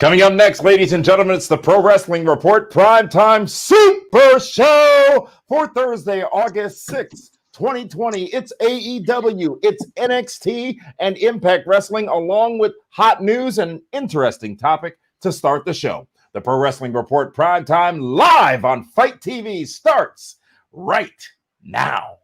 Coming up next, ladies and gentlemen, it's the Pro Wrestling Report Primetime Super Show for Thursday, August 6th, 2020. It's AEW, it's NXT, and Impact Wrestling, along with hot news and interesting topic to start the show. The Pro Wrestling Report Primetime live on Fight TV starts right now.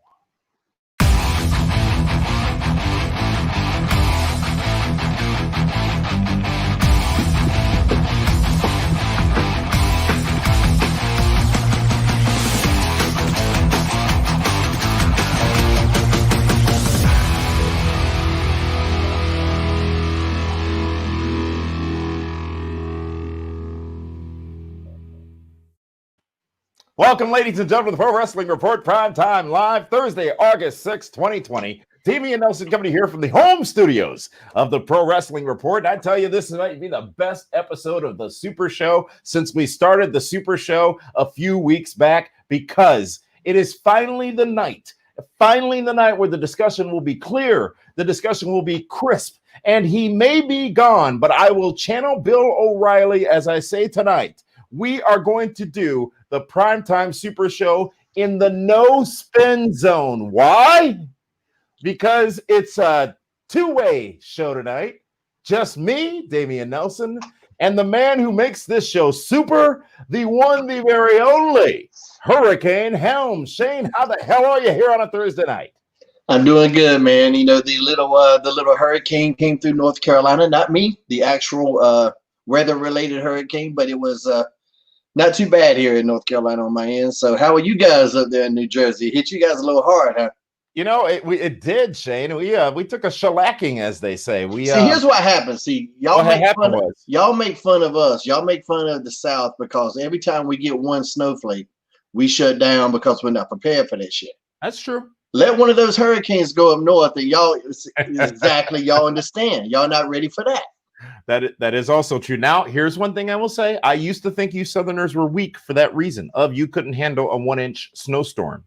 Welcome, ladies and gentlemen, to the Pro Wrestling Report Primetime Live, Thursday, August 6th, 2020. Timmy and Nelson coming here from the home studios of the Pro Wrestling Report. I tell you, this might be the best episode of the Super Show since we started the Super Show a few weeks back, because it is finally the night where the discussion will be clear, the discussion will be crisp, and he may be gone, but I will channel Bill O'Reilly as I say tonight. We are going to do the Primetime Super Show in the no spin zone. Why? Because it's a two-way show tonight. Just me, Damian Nelson, and the man who makes this show super, the one, the very only, Hurricane Helms. Shane, how the hell are you here on a Thursday night? I'm doing good, man. You know, the little hurricane came through North Carolina. Not me, the actual weather-related hurricane, but it was not too bad here in North Carolina on my end. So how are you guys up there in New Jersey? It hit you guys a little hard, huh? You know, it did, Shane. We took a shellacking, as they say. Here's what happens. See, y'all make fun of us. Y'all make fun of the South because every time we get one snowflake, we shut down because we're not prepared for that shit. That's true. Let one of those hurricanes go up north, and y'all understand. Y'all not ready for that. That is also true. Now, here's one thing I will say. I used to think you Southerners were weak for that reason of you couldn't handle a 1-inch snowstorm.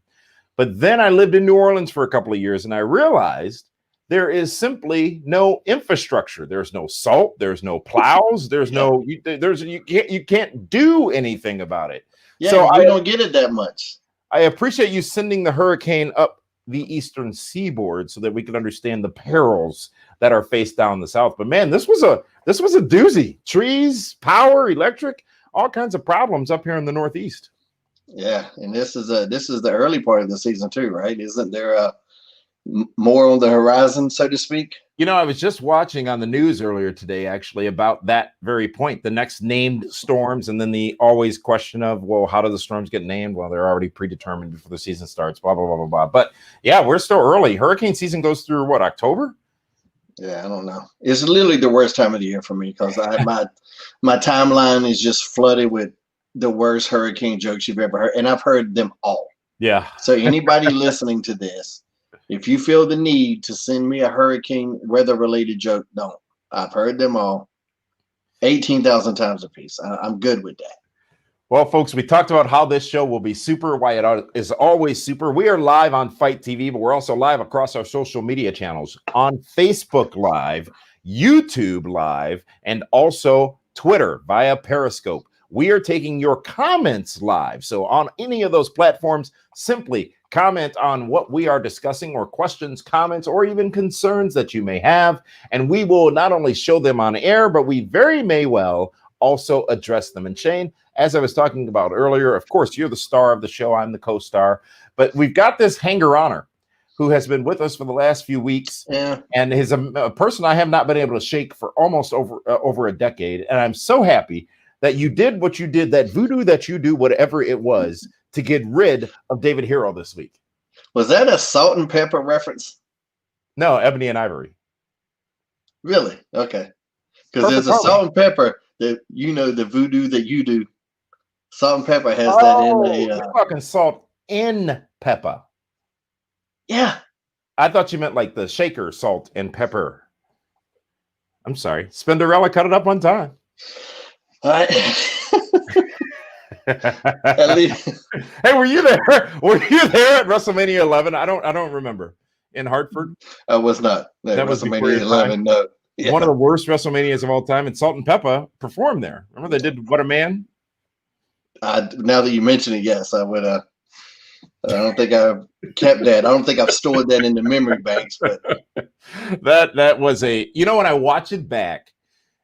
But then I lived in New Orleans for a couple of years, and I realized there is simply no infrastructure. There's no salt. There's no plows. There's you can't do anything about it. Yeah, so I don't get it that much. I appreciate you sending the hurricane up the eastern seaboard so that we can understand the perils that are faced down the south. But man, this was a doozy. Trees, power, electric, all kinds of problems up here in the Northeast. Yeah, and this is the early part of the season too, right? Isn't there more on the horizon, so to speak? You know, I was just watching on the news earlier today, actually, about that very point, the next named storms, and then the always question of, well, how do the storms get named? Well, they're already predetermined before the season starts, blah, blah, blah, blah, blah. But yeah, we're still early. Hurricane season goes through, what, October? Yeah, I don't know. It's literally the worst time of the year for me because my timeline is just flooded with the worst hurricane jokes you've ever heard, and I've heard them all. Yeah. So anybody listening to this, if you feel the need to send me a hurricane weather-related joke, don't. I've heard them all 18,000 times a piece. I'm good with that. Well, folks, we talked about how this show will be super, why it is always super. We are live on Fight TV, but we're also live across our social media channels on Facebook Live, YouTube Live, and also Twitter via Periscope. We are taking your comments live. So on any of those platforms, simply comment on what we are discussing or questions, comments, or even concerns that you may have. And we will not only show them on air, but we very may well also address them. And Shane, as I was talking about earlier, of course, you're the star of the show. I'm the co-star. But we've got this hanger-oner who has been with us for the last few weeks. Yeah. And is a person I have not been able to shake for almost over a decade. And I'm so happy that you did what you did, that voodoo that you do, whatever it was, to get rid of David Hero this week. Was that a salt and pepper reference? No, Ebony and Ivory. Really? Okay. Because there's a salt and pepper that, you know, the voodoo that you do. Salt and pepper has that in a... You're talking salt in pepper. Yeah. I thought you meant like the shaker salt and pepper. I'm sorry. Spinderella cut it up one time. At least. Hey, were you there? Were you there at WrestleMania 11? I don't remember. In Hartford? I was not. That was WrestleMania 11. No. one of the worst WrestleManias of all time, and Salt and Pepper performed there. Remember they did What a Man? Now that you mention it, yes, I would. I don't think I've kept that. I don't think I've stored that in the memory banks. But that was when I watch it back.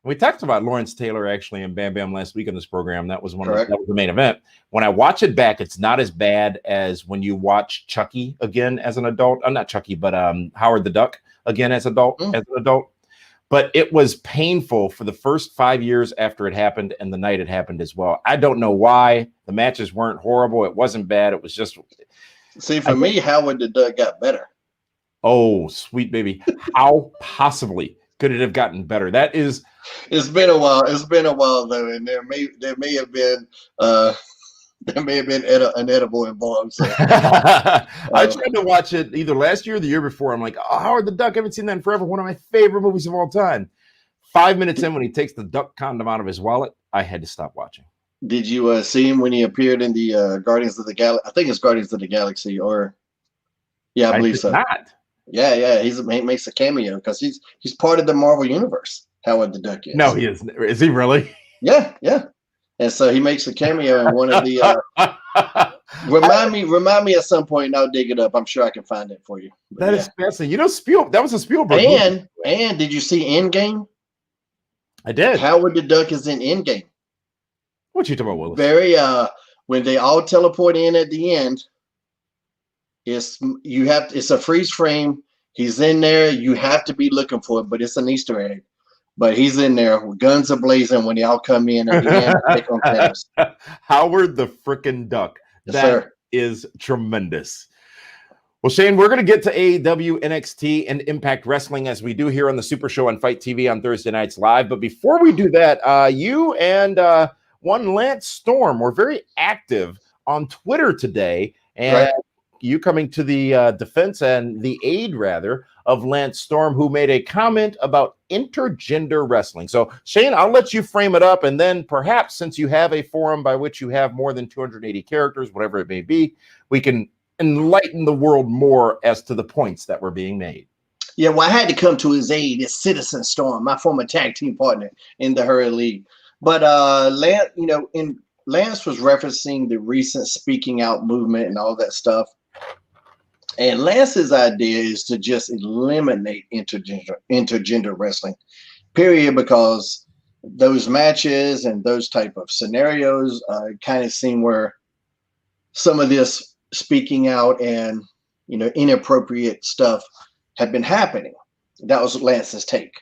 We talked about Lawrence Taylor actually and Bam Bam last week on this program. That was that was the main event. When I watch it back, it's not as bad as when you watch Chucky again as an adult. I'm not Chucky, but Howard the Duck again as an adult. But it was painful for the first 5 years after it happened and the night it happened as well. I don't know why. The matches weren't horrible. It wasn't bad. It was just. See, for me, Howard the Duck got better. Oh, sweet baby. How possibly could it have gotten better? That is. It's been a while. It's been a while though, and there may have been an edible involved. So. I tried to watch it either last year or the year before. I'm like, oh, Howard the Duck. I haven't seen that in forever. One of my favorite movies of all time. 5 minutes in, when he takes the duck condom out of his wallet, I had to stop watching. Did you see him when he appeared in the Guardians of the Galaxy? I think it's Guardians of the Galaxy, or I believe so. Not. Yeah. He makes a cameo because he's part of the Marvel universe. Howard the Duck is. No, he is. Is he really? Yeah. And so he makes a cameo in one of the. Remind me at some point, and I'll dig it up. I'm sure I can find it for you. But that is fascinating. That was a Spielberg movie. And did you see Endgame? I did. Howard the Duck is in Endgame. What you talking about, Willis? Very when they all teleport in at the end, it's a freeze frame. He's in there. You have to be looking for it, but it's an Easter egg. But he's in there with guns ablazing when they all come in at the end to pick on Thanos. Howard the frickin' Duck. Yes, that is tremendous. Well, Shane, we're going to get to AEW, NXT, and Impact Wrestling as we do here on the Super Show on Fight TV on Thursday nights live. But before we do that, you and one Lance Storm were very active on Twitter today. And you coming to the defense and the aid, rather, of Lance Storm, who made a comment about intergender wrestling. So, Shane, I'll let you frame it up, and then perhaps, since you have a forum by which you have more than 280 characters, whatever it may be, we can enlighten the world more as to the points that were being made. Yeah, well, I had to come to his aid. It's Citizen Storm, my former tag team partner in the Hurry League. But Lance, Lance was referencing the recent speaking out movement and all that stuff. And Lance's idea is to just eliminate intergender wrestling, period, because those matches and those type of scenarios kind of seem where some of this speaking out and, inappropriate stuff had been happening. That was Lance's take.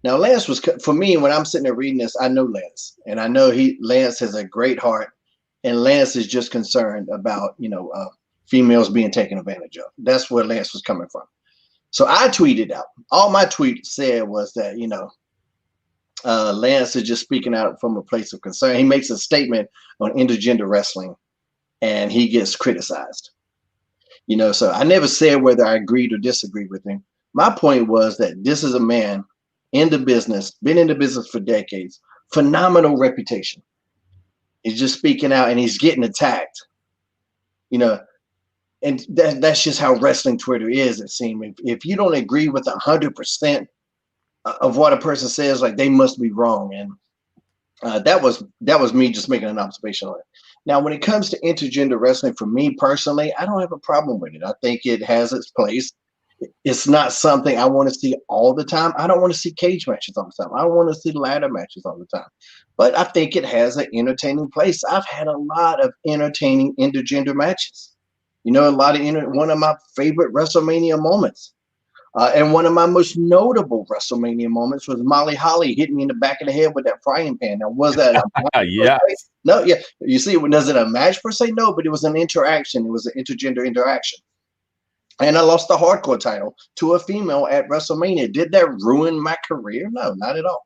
Now, Lance was, for me, when I'm sitting there reading this, I know Lance, and I know Lance has a great heart, and Lance is just concerned about, females being taken advantage of. That's where Lance was coming from. So I tweeted out. All my tweet said was that, Lance is just speaking out from a place of concern. He makes a statement on intergender wrestling, and he gets criticized. So I never said whether I agreed or disagreed with him. My point was that this is a man in the business, been in the business for decades, phenomenal reputation. He's just speaking out, and he's getting attacked. And that's just how wrestling Twitter is, it seems. If you don't agree with 100% of what a person says, like, they must be wrong. And that was me just making an observation on it. Now, when it comes to intergender wrestling, for me personally, I don't have a problem with it. I think it has its place. It's not something I want to see all the time. I don't want to see cage matches all the time. I don't want to see ladder matches all the time. But I think it has an entertaining place. I've had a lot of entertaining intergender matches. One of my favorite WrestleMania moments. And one of my most notable WrestleMania moments was Molly Holly hitting me in the back of the head with that frying pan. Now, was that a yeah. No, yeah. You see, was it a match per se? No, but it was an interaction. It was an intergender interaction. And I lost the hardcore title to a female at WrestleMania. Did that ruin my career? No, not at all.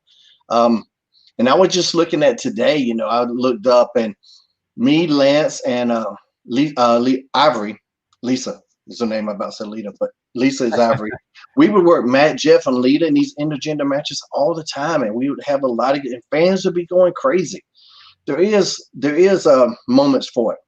And I was just looking at today, I looked up, and me, Lance, and Ivory, Lisa is her name. I'm about to say Lita, but Lisa is Ivory. We would work Matt, Jeff, and Lita in these intergender matches all the time, and we would have a lot of, and fans would be going crazy. There is moments for it.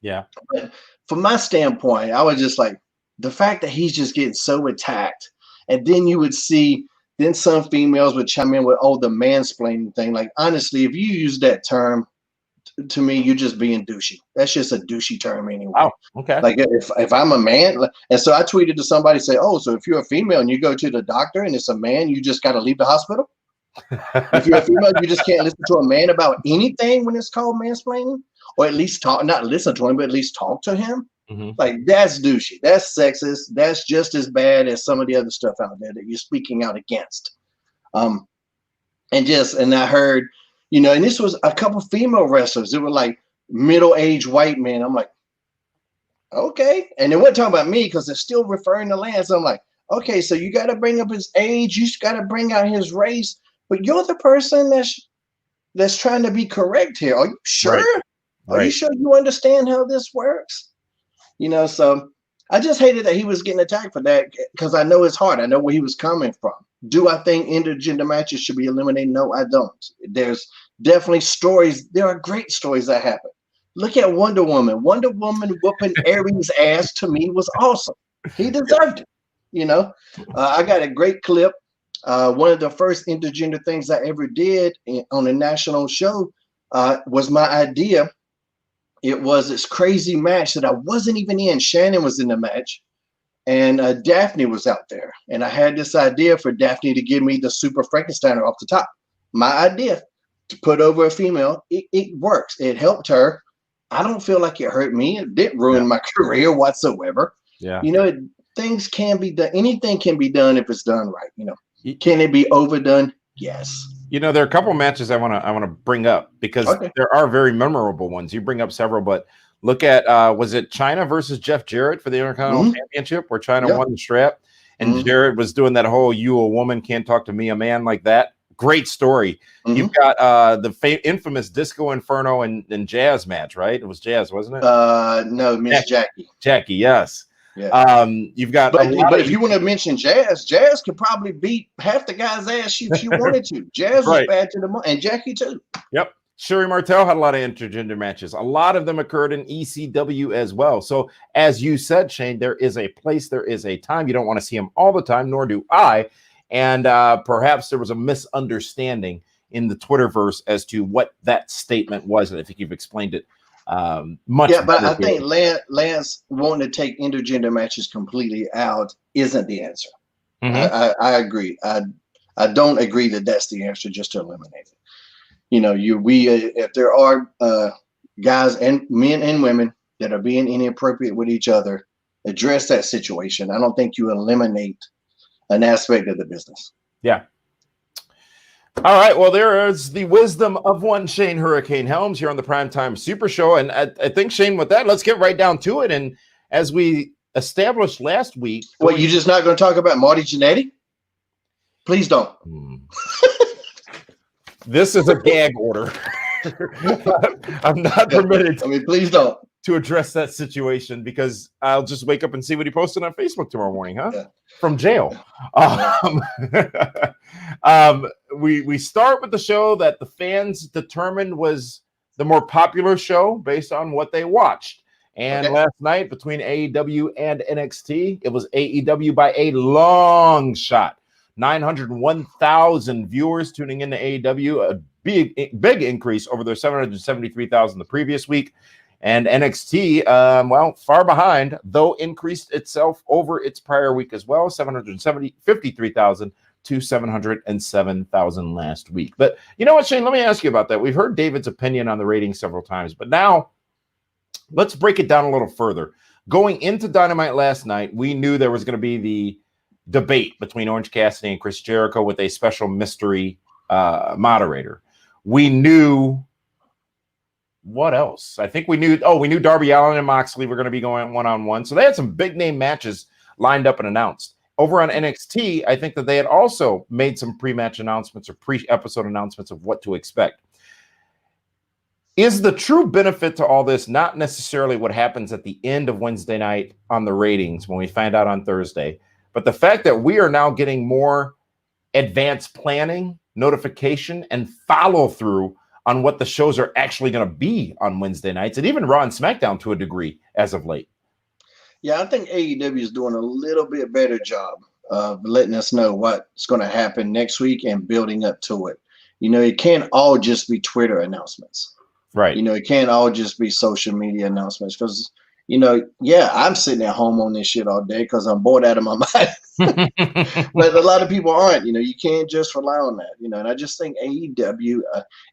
Yeah. But from my standpoint, I was just like, the fact that he's just getting so attacked, and then you would see Then some females would chime in with, "Oh, the mansplaining thing." Like, honestly, if you use that term, to me, you're just being douchey. That's just a douchey term anyway. Oh, okay. Like if I'm a man, and so I tweeted to somebody, say, "Oh, so if you're a female and you go to the doctor and it's a man, you just got to leave the hospital? If you're a female, you just can't listen to a man about anything when it's called mansplaining, or at least not listen to him, but at least talk to him." Mm-hmm. Like, that's douchey. That's sexist. That's just as bad as some of the other stuff out there that you're speaking out against. And I heard, and this was a couple female wrestlers. They were like middle-aged white men. I'm like, okay. And they weren't talking about me because they're still referring to Lance. I'm like, okay, so you got to bring up his age. You got to bring out his race. But you're the person that's trying to be correct here. Are you sure? Right. Are you sure you understand how this works? So I just hated that he was getting attacked for that, because I know it's hard. I know where he was coming from. Do I think intergender matches should be eliminated? No, I don't. There's definitely stories. There are great stories that happen. Look at Wonder Woman. Wonder Woman whooping Ares' ass, to me, was awesome. He deserved it. I got a great clip. One of the first intergender things I ever did on a national show was my idea. It was this crazy match that I wasn't even in. Shannon was in the match, and Daphne was out there. And I had this idea for Daphne to give me the Super Frankensteiner off the top. My idea to put over a female. It works. It helped her. I don't feel like it hurt me. It didn't ruin my career whatsoever. Yeah. Things can be done. Anything can be done if it's done right. Can it be overdone? Yes. There are a couple of matches I want to bring up, because there are very memorable ones. You bring up several, but look at was it China versus Jeff Jarrett for the Intercontinental Championship, where China won the strap, and Jarrett was doing that whole "you a woman can't talk to me a man" like that. Great story. You've got the infamous Disco Inferno and Jazz match, right? It was Jazz, wasn't it? No, Miss Jackie. Jackie, yes. Yeah. You've got, but if you want to mention Jazz could probably beat half the guy's ass if she wanted to. Jazz was bad to the moon, and Jackie too. Yep. Sherry Martel had a lot of intergender matches. A lot of them occurred in ECW as well. So, as you said, Shane, there is a place, there is a time. You don't want to see them all the time, nor do I. And perhaps there was a misunderstanding in the Twitterverse as to what that statement was, and I think you've explained it much. Yeah, but I think Lance wanting to take intergender matches completely out isn't the answer. I agree. I don't agree that that's the answer, just to eliminate it. If there are guys and men and women that are being inappropriate with each other, address that situation. I don't think you eliminate an aspect of the business. Yeah. All right. Well, there is the wisdom of one Shane Hurricane Helms here on the Primetime Super Show. And I think, Shane, with that, let's get right down to it. And as we established last week. Well, you're just not going to talk about Marty Jannetty? Please don't. This is a gag order. I'm not permitted. Please don't. To address that situation, because I'll just wake up and see what he posted on Facebook tomorrow morning, huh? Yeah. From jail. We start with the show that the fans determined was the more popular show based on what they watched. And last night, between AEW and NXT, it was AEW by a long shot. 901,000 viewers tuning into AEW, a big increase over their 773,000 the previous week. And NXT, far behind, though increased itself over its prior week as well, 753,000 to 707,000 last week. But you know what, Shane, let me ask you about that. We've heard David's opinion on the ratings several times, but now let's break it down a little further. Going into Dynamite last night, we knew there was going to be the debate between Orange Cassidy and Chris Jericho with a special mystery moderator. We knew what else? I think we knew Darby Allin and Moxley were going to be going one-on-one. So they had some big name matches lined up and announced. Over on NXT, I think that they had also made some pre-match announcements or pre-episode announcements of what to expect. Is the true benefit to all this not necessarily what happens at the end of Wednesday night on the ratings when we find out on Thursday, but the fact that we are now getting more advanced planning, notification, and follow-through on what the shows are actually going to be on Wednesday nights, and even Raw and SmackDown to a degree as of late? Yeah, I think AEW is doing a little bit better job of letting us know what's going to happen next week and building up to it. You know, it can't all just be Twitter announcements. Right. You know, it can't all just be social media announcements because, you know, yeah, I'm sitting at home on this shit all day because I'm bored out of my mind. But a lot of people aren't. You know, you can't just rely on that. You know, and I just think AEW,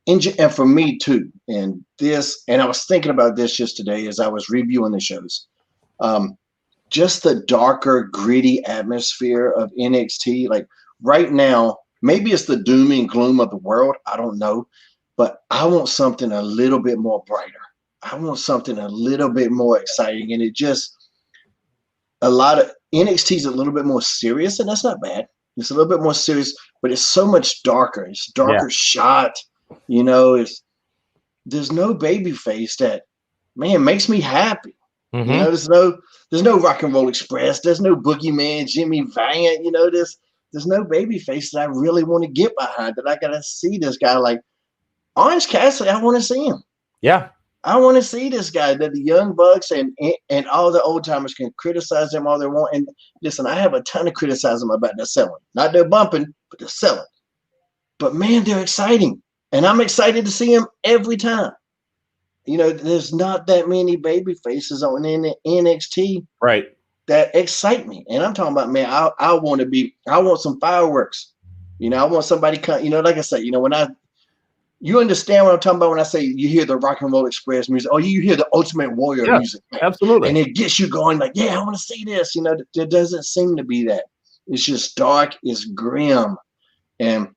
and for me too, and I was thinking about this just today as I was reviewing the shows. Just the darker, gritty atmosphere of NXT. Like right now, maybe it's the doom and gloom of the world. I don't know. But I want something a little bit more brighter. I want something a little bit more exciting. And a lot of NXT is a little bit more serious, and that's not bad. It's a little bit more serious, but it's so much darker. It's darker shot. You know, there's no baby face that, man, makes me happy. Mm-hmm. You know, there's no Rock and Roll Express. There's no Boogeyman, Jimmy Valiant. You know, there's no baby face that I really want to get behind, that I got to see this guy like Orange Cassidy. I want to see him. Yeah. I want to see this guy, that the young bucks and all the old timers can criticize him all they want. And listen, I have a ton of criticism about their selling. Not their bumping, but their selling. But man, they're exciting. And I'm excited to see them every time. You know, there's not that many baby faces on NXT that excite me. And I'm talking about, man, I want some fireworks. You know, I want somebody come, you know, like I said, you know, you understand what I'm talking about when I say you hear the Rock and Roll Express music, or you hear the Ultimate Warrior music. Man. Absolutely. And it gets you going like, yeah, I want to see this. You know, there doesn't seem to be that. It's just dark, it's grim. And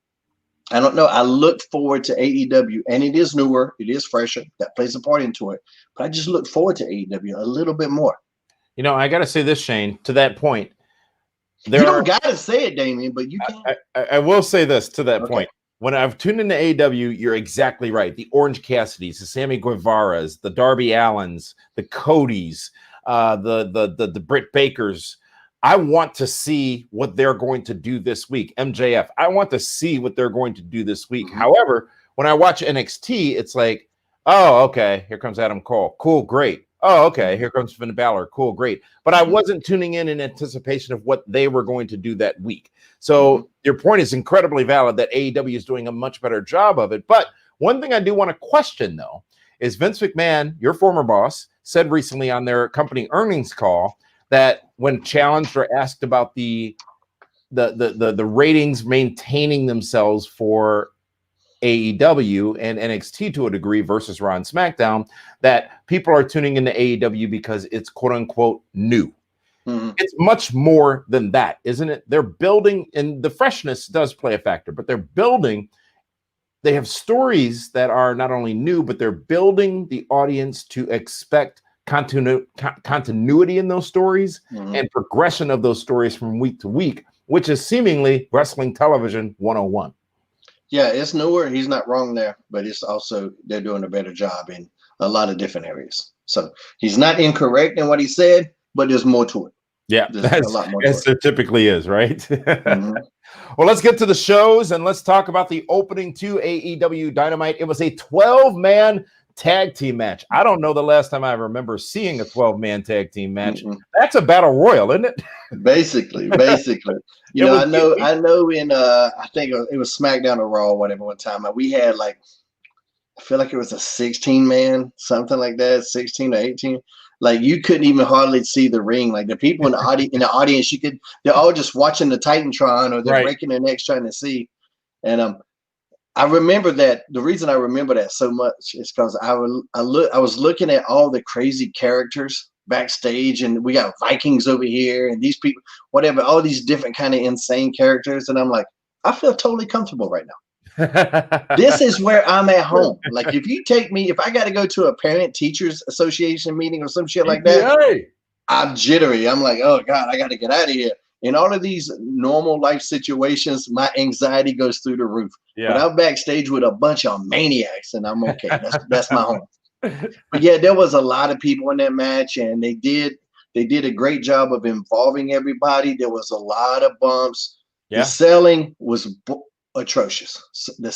I don't know. I look forward to AEW, and it is newer, it is fresher. That plays a part into it. But I just look forward to AEW a little bit more. You know, I got to say this, Shane, to that point. You don't got to say it, Damien, but you can. I will say this to that point. When I've tuned into AEW, you're exactly right. The Orange Cassidys, the Sammy Guevaras, the Darby Allens, the Codys, the Britt Bakers. I want to see what they're going to do this week. MJF, I want to see what they're going to do this week. Mm-hmm. However, when I watch NXT, it's like, oh, okay, here comes Adam Cole. Cool, great. Oh, okay, here comes Finn Balor. Cool, great. But I wasn't tuning in anticipation of what they were going to do that week. So your point is incredibly valid that AEW is doing a much better job of it. But one thing I do want to question, though, is Vince McMahon, your former boss, said recently on their company earnings call that when challenged or asked about the ratings maintaining themselves for AEW and NXT to a degree versus Raw and SmackDown, that people are tuning into AEW because it's quote unquote new. Mm-hmm. It's much more than that, isn't it? They're building, and the freshness does play a factor, but they're building. They have stories that are not only new, but they're building the audience to expect continuity in those stories and progression of those stories from week to week, which is seemingly wrestling television 101. Yeah, it's newer. He's not wrong there, but it's also they're doing a better job in a lot of different areas. So he's not incorrect in what he said, but there's more to it. Yeah, there's a lot more. As there typically is, right? Mm-hmm. Well, let's get to the shows and let's talk about the opening to AEW Dynamite. It was a 12-man tag team match. I don't know the last time I remember seeing a 12-man tag team match. Mm-hmm. That's a battle royal, isn't it? Basically. You know, I know in I think it was SmackDown or Raw or whatever one time, we had like, I feel like it was a 16-man, something like that, 16 or 18. Like you couldn't even hardly see the ring. Like the people in the audience, they're all just watching the Titantron or they're breaking their necks trying to see. And I remember that. The reason I remember that so much is because I was looking at all the crazy characters backstage, and we got Vikings over here, and these people, whatever, all these different kind of insane characters, and I'm like, I feel totally comfortable right now. This is where I'm at home. Like if I got to go to a parent teachers association meeting or some shit like that, I'm jittery. I'm like, oh God, I got to get out of here. In all of these normal life situations, my anxiety goes through the roof. Yeah. But I'm backstage with a bunch of maniacs, and I'm okay. That's my home. But yeah, there was a lot of people in that match, and they did a great job of involving everybody. There was a lot of bumps. Yeah. The selling was atrocious. The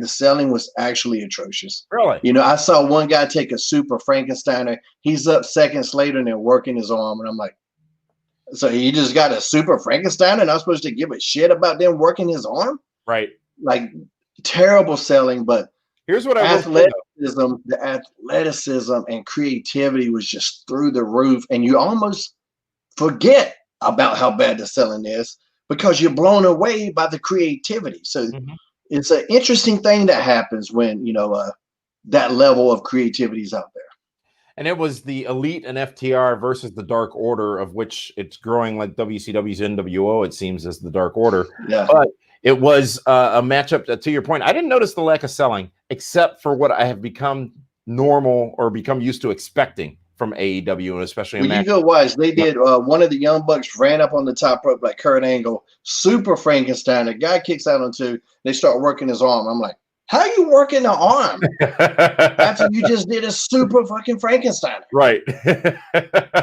selling was actually atrocious. Really? You know, I saw one guy take a super Frankensteiner. He's up seconds later and they're working his arm, and I'm like, So he just got a super Frankenstein, and I'm supposed to give a shit about them working his arm? Right. Like, terrible selling, but here's what I the athleticism and creativity was just through the roof, and you almost forget about how bad the selling is because you're blown away by the creativity. So it's an interesting thing that happens when that level of creativity is out there. And it was the Elite and FTR versus the Dark Order, of which it's growing like WCW's NWO, it seems, as the Dark Order. Yeah. But it was a matchup that, to your point, I didn't notice the lack of selling, except for what I have become normal or become used to expecting from AEW, and especially when you go watch, they did one of the Young Bucks ran up on the top rope like Kurt Angle, super Frankenstein. The guy kicks out on two. They start working his arm. I'm like, how you working the arm after you just did a super fucking Frankenstein? Right.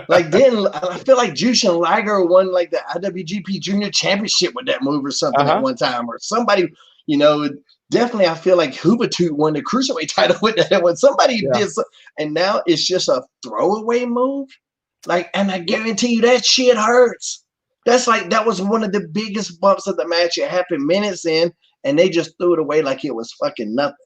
Like then I feel like Jushin Liger won like the IWGP Junior Championship with that move or something at one time, or somebody, definitely I feel like Hubertut won the Cruiserweight title with that when somebody did and now it's just a throwaway move. Like, and I guarantee you that shit hurts. That was one of the biggest bumps of the match. It happened minutes in, and they just threw it away like it was fucking nothing.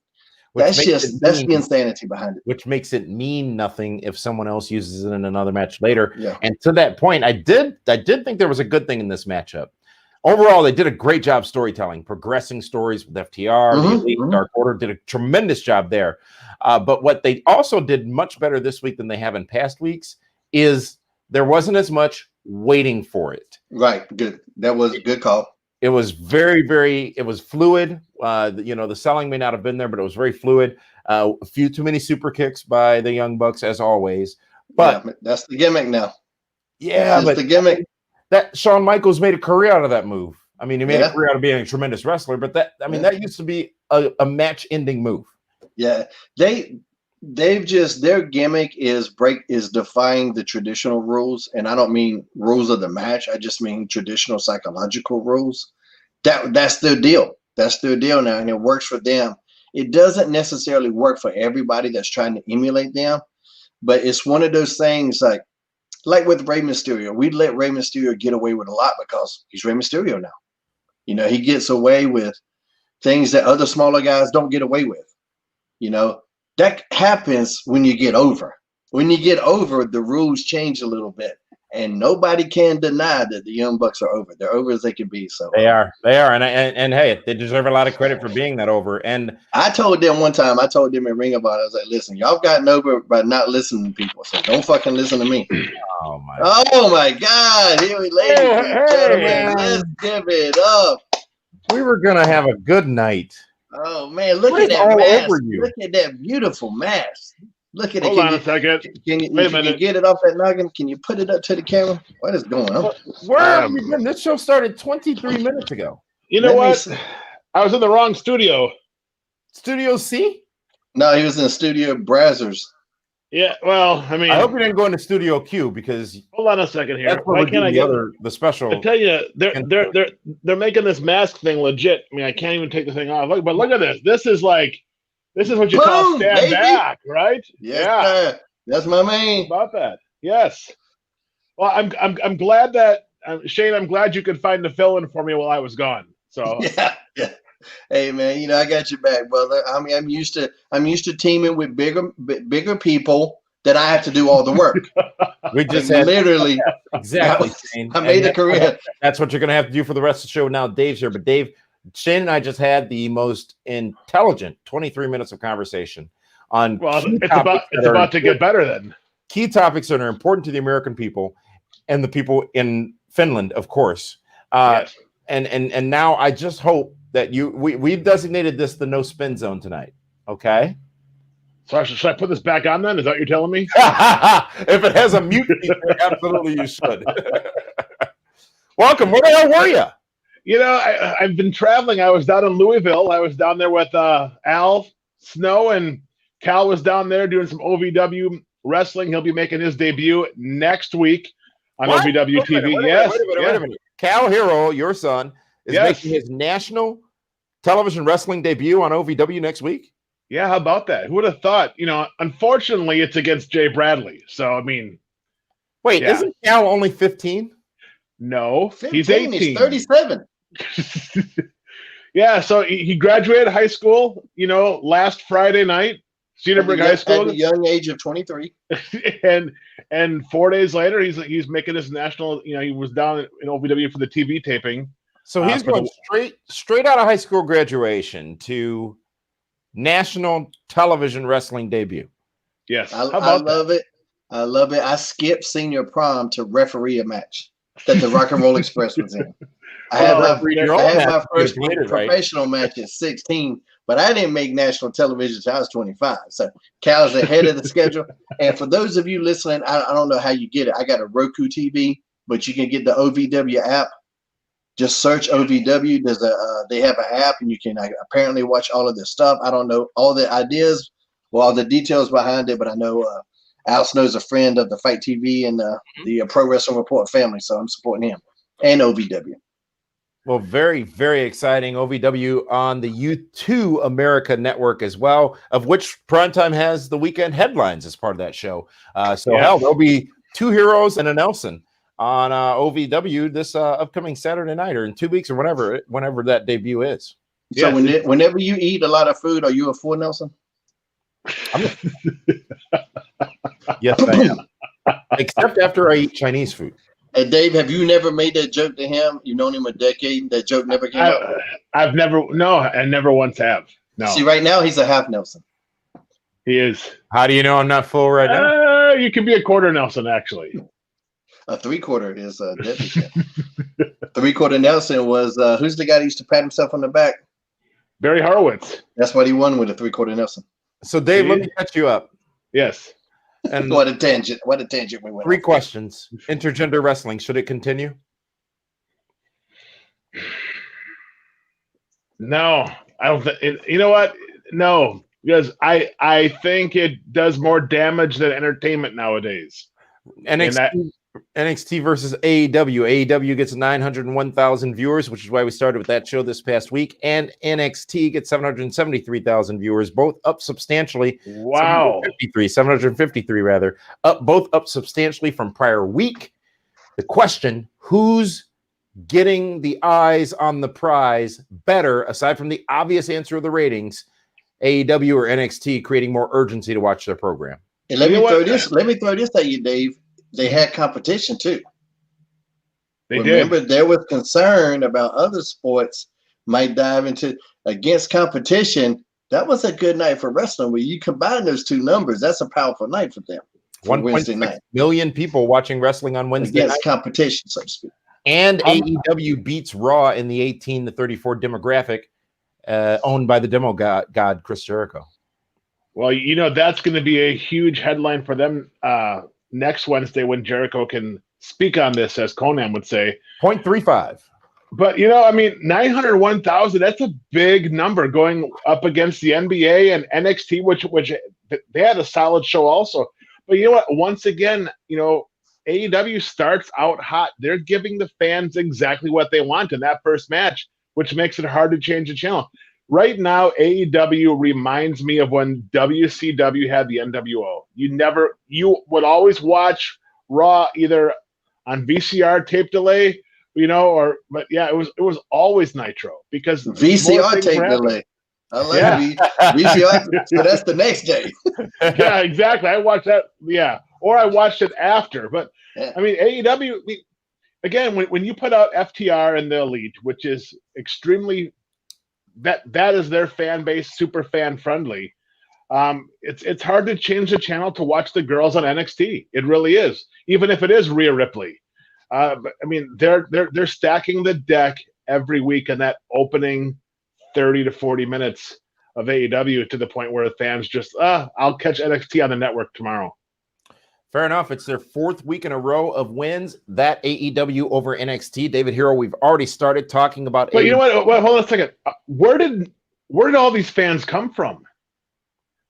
That's the insanity behind it. Which makes it mean nothing if someone else uses it in another match later. Yeah. And to that point, I did think there was a good thing in this matchup. Overall, they did a great job storytelling, progressing stories with FTR, the Elite, Dark Order did a tremendous job there. But what they also did much better this week than they have in past weeks is there wasn't as much waiting for it. Right. Good. That was a good call. It was it was fluid. The selling may not have been there, but it was very fluid. A few too many super kicks by the Young Bucks, as always. But that's the gimmick now. Yeah, that's the gimmick. That Shawn Michaels made a career out of that move. I mean, he made a career out of being a tremendous wrestler, but that used to be a match-ending move. Yeah, they've just their gimmick is defying the traditional rules, and I don't mean rules of the match. I just mean traditional psychological rules. That's their deal. That's their deal now, and it works for them. It doesn't necessarily work for everybody that's trying to emulate them, but it's one of those things like with Rey Mysterio. We let Rey Mysterio get away with a lot because he's Rey Mysterio now. He gets away with things that other smaller guys don't get away with. That happens when you get over. When you get over, the rules change a little bit. And nobody can deny that the Young Bucks are over. They're over as they can be. So they are. And hey, they deserve a lot of credit for being that over. And I told them one time, I told them in Ring About it, I was like, listen, y'all gotten over by not listening to people. So don't fucking listen to me. Oh my God. Here we ladies and gentlemen. Let's give it up. We were gonna have a good night. Oh man, look at that mask. Look at that beautiful mask. Look at it. Hold on a second. Can you get it off that noggin? Can you put it up to the camera? What is going on? Where have you been? This show started 23 minutes ago. You know what? I was in the wrong studio. Studio C? No, he was in Studio Brazzers. Yeah, well, I mean, I hope you didn't go into Studio Q because hold on a second here. Why can't I get the special? I tell you, they're making this mask thing legit. I mean, I can't even take the thing off. But look at this. This is what you call stand back, right? Yeah, that's my main. About that, yes. Well, I'm glad that Shane. I'm glad you could find the fill-in for me while I was gone. So yeah. Hey man, I got your back, brother. I mean, I'm used to teaming with bigger people that I have to do all the work. We just literally exactly. I made a career. That's what you're gonna have to do for the rest of the show. Now Dave's here, but Dave, Shane and I just had the most intelligent 23 minutes of conversation on. Well, it's about to get better then. Key topics that are important to the American people and the people in Finland, of course. Yes. And now I just hope that we've designated this the no spin zone tonight. Okay. So should I put this back on then? Is that what you're telling me? If it has a mute feature, absolutely you should. Welcome. Where the hell were you? I've been traveling. I was down in Louisville. I was down there with Al Snow, and Cal was down there doing some OVW wrestling. He'll be making his debut next week on OVW TV. Wait a minute. Cal Hero, your son, is making his national television wrestling debut on OVW next week. Yeah, how about that? Who would have thought? Unfortunately, it's against Jay Bradley. So, I mean, wait, isn't Cal only 15? No, 15, he's 18. He's 37. Yeah, so he graduated high school, last Friday night, Cedarburg High School. At the young age of 23. and 4 days later, he's making his national, he was down in OVW for the TV taping. So he's going straight out of high school graduation to national television wrestling debut. Yes. I love it. I love it. I skipped senior prom to referee a match that the Rock and Roll Express was in. I had my first professional match at 16, but I didn't make national television until I was 25. So Cal's ahead of the schedule. And for those of you listening, I don't know how you get it. I got a Roku TV, but you can get the OVW app. Just search OVW. They have an app, and you can apparently watch all of this stuff. I don't know all the ideas, all the details behind it, but I know Al Snow's a friend of the Fight TV and the Pro Wrestling Report family, so I'm supporting him and OVW. Well, very, very exciting. OVW on the U2 America Network as well, of which Primetime has the weekend headlines as part of that show. There'll be two heroes and a Nelson on OVW this upcoming Saturday night, or in 2 weeks, or whenever that debut is. So whenever you eat a lot of food, are you a full Nelson? Yes, I am. Except after I eat Chinese food. Hey, Dave, have you never made that joke to him? You've known him a decade. That joke never came up? I never once have. No. See, right now, he's a half Nelson. He is. How do you know I'm not full right now? You can be a quarter Nelson, actually. A three-quarter is definitely. Three-quarter Nelson was, who's the guy that used to pat himself on the back? Barry Horowitz. That's what he won with a three-quarter Nelson. So, Dave, let me catch you up. Yes. And what a tangent we went. 3 questions. Intergender wrestling, should it continue? No, I don't. You know what? No, because I think it does more damage than entertainment nowadays. NXT versus AEW. AEW gets 901,000 viewers, which is why we started with that show this past week. And NXT gets 773,000 viewers, both up substantially. Wow. 753 rather. Both up substantially from prior week. The question, who's getting the eyes on the prize better, aside from the obvious answer of the ratings, AEW or NXT, creating more urgency to watch their program? And let me throw this at you, Dave. They had competition too. Remember, there was concern about other sports might dive into against competition. That was a good night for wrestling. When you combine those two numbers, that's a powerful night for them. 1.6 million people watching wrestling on Wednesday night. Competition, so to speak. And AEW beats Raw in the 18 to 34 demographic, owned by the demo god Chris Jericho. Well, that's going to be a huge headline for them next Wednesday when Jericho can speak on this, as Conan would say. 0.35. But, 901,000, that's a big number going up against the NBA and NXT, which they had a solid show also. But you know what? Once again, AEW starts out hot. They're giving the fans exactly what they want in that first match, which makes it hard to change the channel. Right now, AEW reminds me of when WCW had the NWO. You would always watch Raw either on VCR tape delay, but it was always Nitro because VCR tape delay. I like VCR. So that's the next day. Yeah, exactly. I watched that. Yeah, or I watched it after. But I mean, AEW. Again, when you put out FTR and the Elite, which is extremely that is their fan base, super fan friendly. It's hard to change the channel to watch the girls on NXT. It really is, even if it is Rhea Ripley. But I mean, they're stacking the deck every week in that opening 30 to 40 minutes of AEW to the point where the fans just I'll catch NXT on the network tomorrow. Fair enough. It's their 4th week in a row of wins. That AEW over NXT. David Hero, we've already started talking about. But you know what? Well, hold on a second. Where did all these fans come from?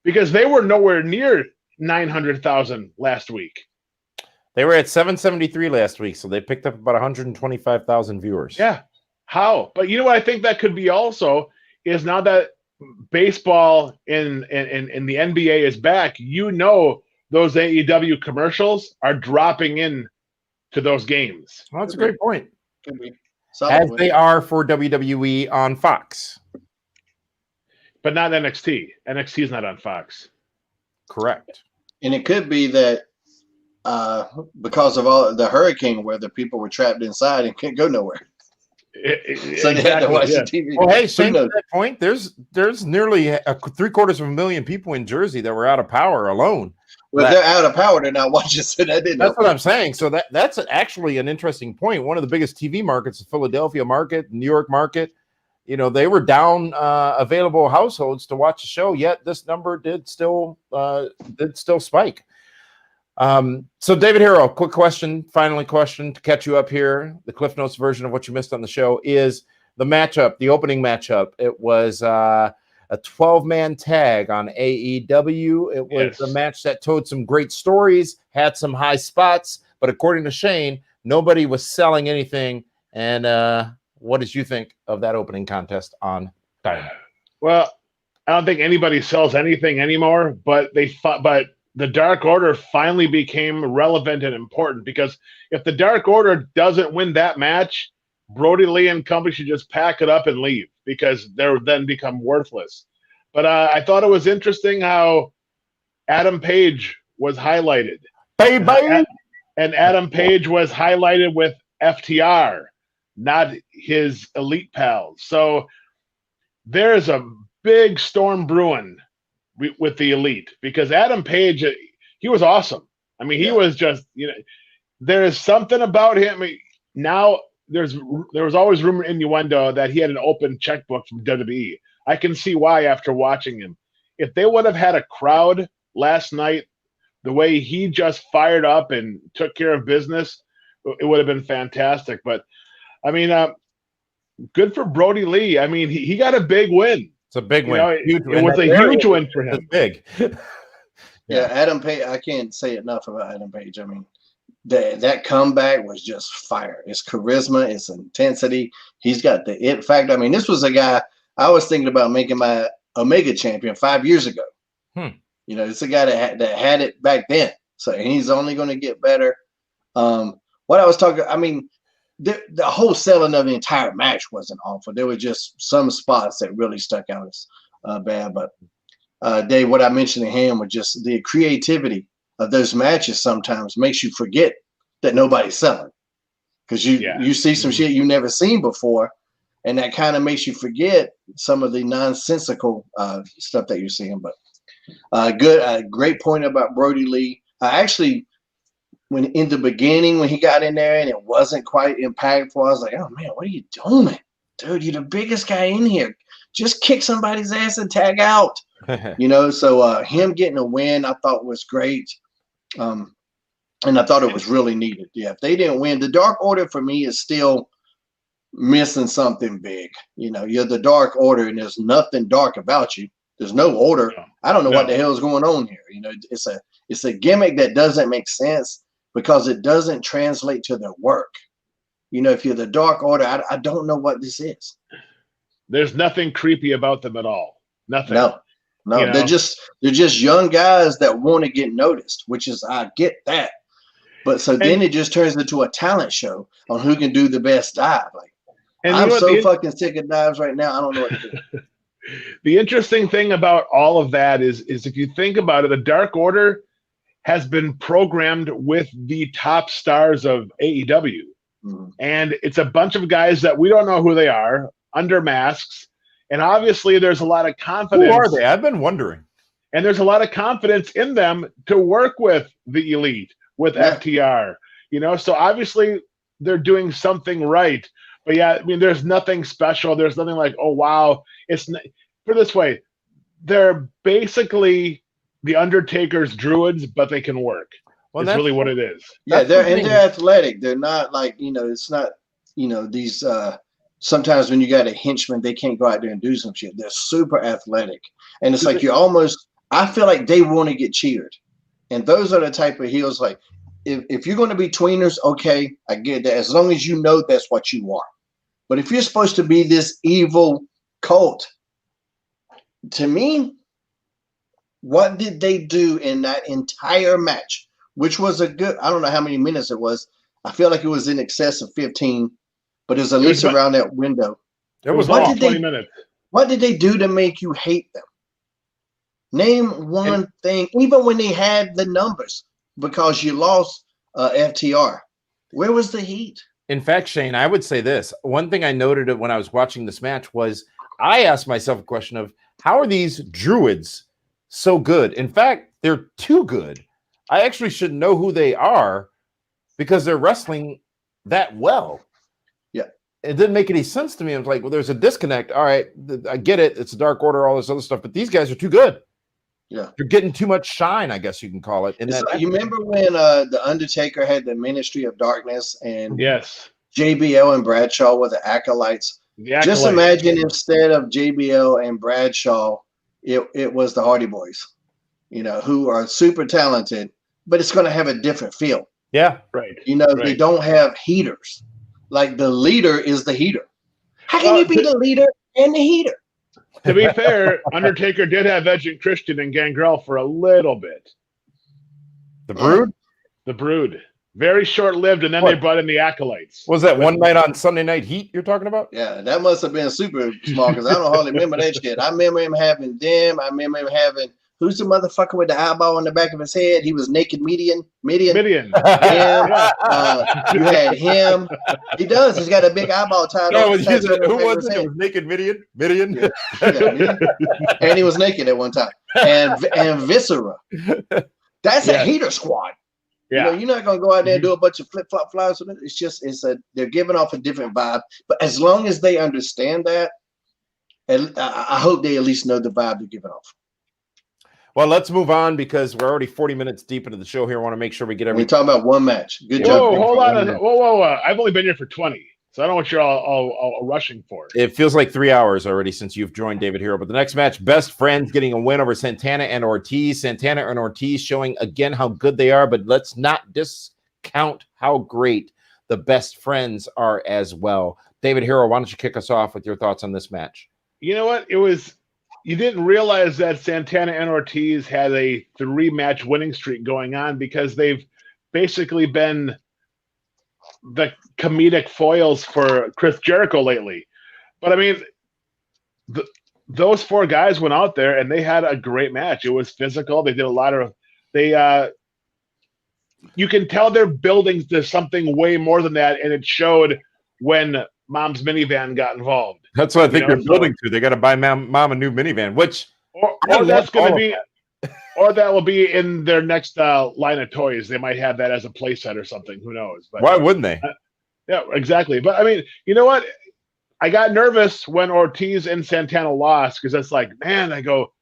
Because they were nowhere near 900,000 last week. They were at 773 last week, so they picked up about 125,000 viewers. Yeah. How? But you know what I think that could be also is now that baseball in the NBA is back, those AEW commercials are dropping in to those games. Well, that's a great point. Could be. As they are for WWE on Fox. But not NXT. NXT is not on Fox. Correct. And it could be that because of all the hurricane weather, people were trapped inside and couldn't go nowhere. So they had to watch the TV. Well, hey, Shane, to that point, there's nearly 750,000 people in Jersey that were out of power alone. Well, if they're out of power, they're not watching. So that's what I'm saying. So that's actually an interesting point. One of the biggest TV markets, the Philadelphia market, New York market, they were down available households to watch the show. Yet this number did still spike. So David Hero, quick question, final question to catch you up here. The Cliff Notes version of what you missed on the show is the matchup, the opening matchup. It was a 12-man tag on AEW. It was a match that told some great stories, had some high spots, but according to Shane, nobody was selling anything. And what did you think of that opening contest on Dynamite? Well, I don't think anybody sells anything anymore, but the Dark Order finally became relevant and important, because if the Dark Order doesn't win that match, Brody Lee and company should just pack it up and leave, because they're then become worthless. But I thought it was interesting how Adam Page was highlighted. And Adam Page was highlighted with FTR, not his elite pals. So there's a big storm brewing with the elite, because Adam Page, he was awesome. I mean, he was just, there is something about him. Now there was always rumor innuendo that he had an open checkbook from WWE. I can see why after watching him. If they would have had a crowd last night, the way he just fired up and took care of business, it would have been fantastic. But I mean, good for Brody Lee. I mean, he got a big win. It's a big win. It was a huge win for him. Big. Yeah, Adam Page. I can't say enough about Adam Page. I mean, that comeback was just fire. It's charisma, it's intensity. He's got the it factor. I mean, this was a guy I was thinking about making my Omega champion 5 years ago. It's a guy that had it back then. So and he's only going to get better. What I was talking, I mean, the whole selling of the entire match wasn't awful. There were just some spots that really stuck out as bad. But Dave, what I mentioned to him was just the creativity of those matches sometimes makes you forget that nobody's selling, because you see some shit you've never seen before, and that kind of makes you forget some of the nonsensical stuff that you're seeing. But great point about Brody Lee. Actually, when in the beginning when he got in there and it wasn't quite impactful, I was like, oh man, what are you doing, dude? You're the biggest guy in here. Just kick somebody's ass and tag out. So him getting a win I thought was great. And I thought it was really needed. Yeah, if they didn't win, the Dark Order for me is still missing something big. You're the Dark Order and there's nothing dark about you. There's no order. I don't know what the hell is going on here. It's a gimmick that doesn't make sense because it doesn't translate to their work. If you're the Dark Order, I don't know what this is. There's nothing creepy about them at all. Nothing. No, they're just young guys that want to get noticed, which is, I get that. But then it just turns into a talent show on who can do the best dive. I'm so fucking sick of dives right now. I don't know what to do. The interesting thing about all of that is if you think about it, the Dark Order has been programmed with the top stars of AEW. And it's a bunch of guys that we don't know who they are, under masks. And obviously there's a lot of confidence. Who are they? I've been wondering. And there's a lot of confidence in them to work with the elite, with FTR. So obviously they're doing something right. But yeah, I mean, there's nothing special. There's nothing like, oh, wow. Put it this way. They're basically the Undertaker's druids, but they can work. Well, that's really what it is. Yeah, they're athletic. They're not like, it's not, these sometimes when you got a henchman, they can't go out there and do some shit. They're super athletic. And it's like I feel like they want to get cheered. And those are the type of heels like, if you're going to be tweeners, okay, I get that. As long as you know that's what you are. But if you're supposed to be this evil cult, to me, what did they do in that entire match? Which was I don't know how many minutes it was. I feel like it was in excess of 15, but it was at least around that window. It was all 20 minutes. What did they do to make you hate them? Name one thing, even when they had the numbers, because you lost FTR. Where was the heat? In fact, Shane, I would say this. One thing I noted when I was watching this match was I asked myself a question of how are these druids so good? In fact, they're too good. I actually should know who they are because they're wrestling that well. Yeah. It didn't make any sense to me. I was like, well, there's a disconnect. All right, I get it. It's a Dark Order, all this other stuff, but these guys are too good. Yeah. They're getting too much shine, I guess you can call it. You remember when The Undertaker had the Ministry of Darkness and yes, JBL and Bradshaw were the acolytes? Just imagine instead of JBL and Bradshaw, it was the Hardy Boys, who are super talented, but it's going to have a different feel. Yeah, right. They don't have heaters. Like the leader is the heater. How can you be the leader and the heater? To be fair, Undertaker did have Edge and Christian and Gangrel for a little bit. The Brood? The Brood. Very short-lived, and then they brought in the Acolytes. Was that one night on Sunday Night Heat you're talking about? Yeah, that must have been super small because I don't hardly remember that shit. I remember him having them. I remember him having, who's the motherfucker with the eyeball on the back of his head? He was naked Midian. Him, you had him. He does. He's got a big eyeball tied no, up. Who was it? It was naked Midian? Yeah. And he was naked at one time. And Viscera. That's a heater squad. Yeah. You're not gonna go out there and do a bunch of flip-flop flyers with it. It's just they're giving off a different vibe. But as long as they understand that, I hope they at least know the vibe they're giving off. Well, let's move on because we're already 40 minutes deep into the show here. I want to make sure we get everything. We're talking about one match. Good job. Hold on. Whoa. I've only been here for 20, so I don't know what you're all rushing for. It feels like 3 hours already since you've joined David Hero. But the next match, Best Friends getting a win over Santana and Ortiz. Santana and Ortiz showing again how good they are, but let's not discount how great the Best Friends are as well. David Hero, why don't you kick us off with your thoughts on this match? You know what? You didn't realize that Santana and Ortiz had a 3-match winning streak going on because they've basically been the comedic foils for Chris Jericho lately. But I mean, those 4 guys went out there and they had a great match. It was physical. They did a lot of you can tell they're building to something way more than that, and it showed when Mom's Minivan got involved. That's what I think they're building to. They got to buy mom a new minivan, which or that's going to be, or that will be in their next line of toys. They might have that as a playset or something. Who knows? But why wouldn't they? Yeah, exactly. But I mean, you know what? I got nervous when Ortiz and Santana lost because that's like, man, I go,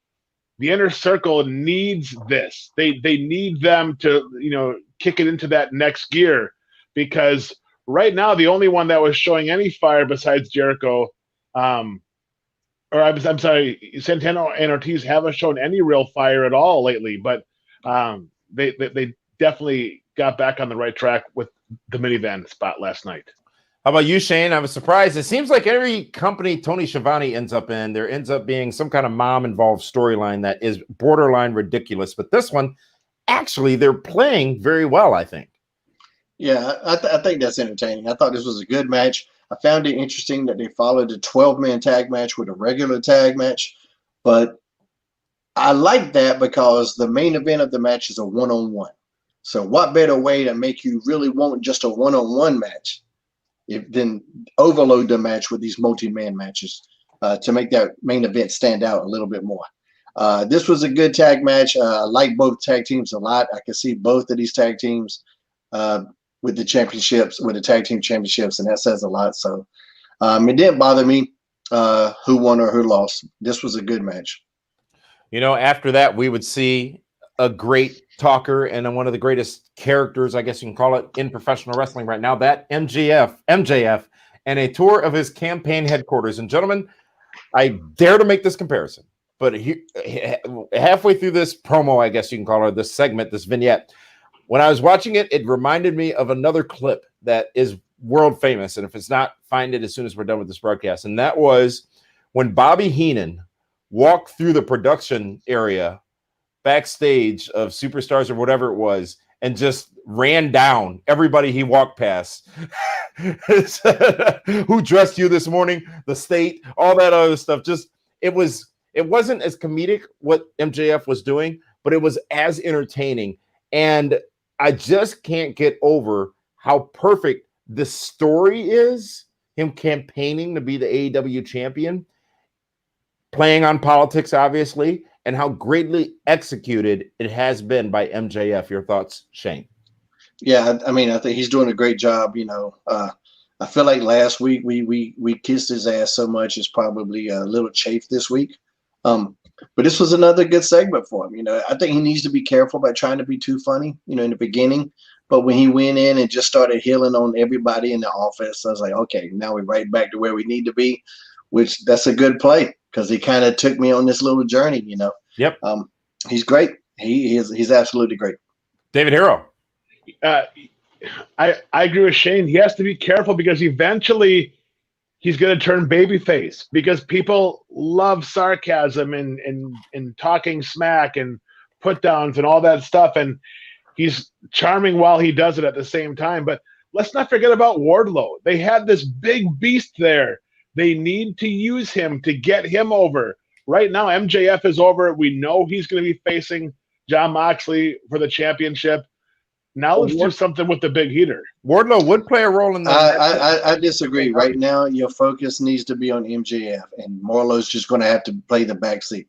the inner circle needs this. They need them to kick it into that next gear because right now the only one that was showing any fire besides Jericho. I'm sorry, Santana and Ortiz haven't shown any real fire at all lately, but they definitely got back on the right track with the minivan spot last night. How about you, Shane? I was surprised. It seems like every company Tony Schiavone ends up in, there ends up being some kind of mom-involved storyline that is borderline ridiculous. But this one, actually, they're playing very well, I think. Yeah, I think that's entertaining. I thought this was a good match. I found it interesting that they followed the 12-man tag match with a regular tag match, but I like that because the main event of the match is a one-on-one. So what better way to make you really want just a one-on-one match than overload the match with these multi-man matches to make that main event stand out a little bit more. This was a good tag match. I like both tag teams a lot. I can see both of these tag teams with the championships, with the tag team championships, and that says a lot. So it didn't bother me who won or who lost. This was a good match. After that, we would see a great talker and one of the greatest characters, I guess you can call it, in professional wrestling right now, that MJF, and a tour of his campaign headquarters. And gentlemen, I dare to make this comparison, but halfway through this promo, I guess you can call it, this segment, this vignette, when I was watching it, it reminded me of another clip that is world famous. And if it's not, find it as soon as we're done with this broadcast. And that was when Bobby Heenan walked through the production area backstage of Superstars or whatever it was, and just ran down everybody he walked past. Who dressed you this morning? The state, all that other stuff. Just it wasn't as comedic what MJF was doing, but it was as entertaining. And I just can't get over how perfect the story is. Him campaigning to be the AEW champion, playing on politics, obviously, and how greatly executed it has been by MJF. Your thoughts, Shane? Yeah, I mean, I think he's doing a great job. I feel like last week we kissed his ass so much it's probably a little chafed this week. But this was another good segment for him. I think he needs to be careful about trying to be too funny, in the beginning. But when he went in and just started healing on everybody in the office, I was like, okay, now we're right back to where we need to be, which that's a good play because he kind of took me on this little journey, Yep. He's great. He's absolutely great. David Hero. I agree with Shane. He has to be careful because eventually he's going to turn babyface because people love sarcasm and talking smack and put downs and all that stuff. And he's charming while he does it at the same time. But let's not forget about Wardlow. They had this big beast there. They need to use him to get him over. Right now, MJF is over. We know he's going to be facing Jon Moxley for the championship. Now let's do something with the big heater. Wardlow would play a role in that. I disagree. Right now, your focus needs to be on MJF, and Wardlow's just going to have to play the backseat.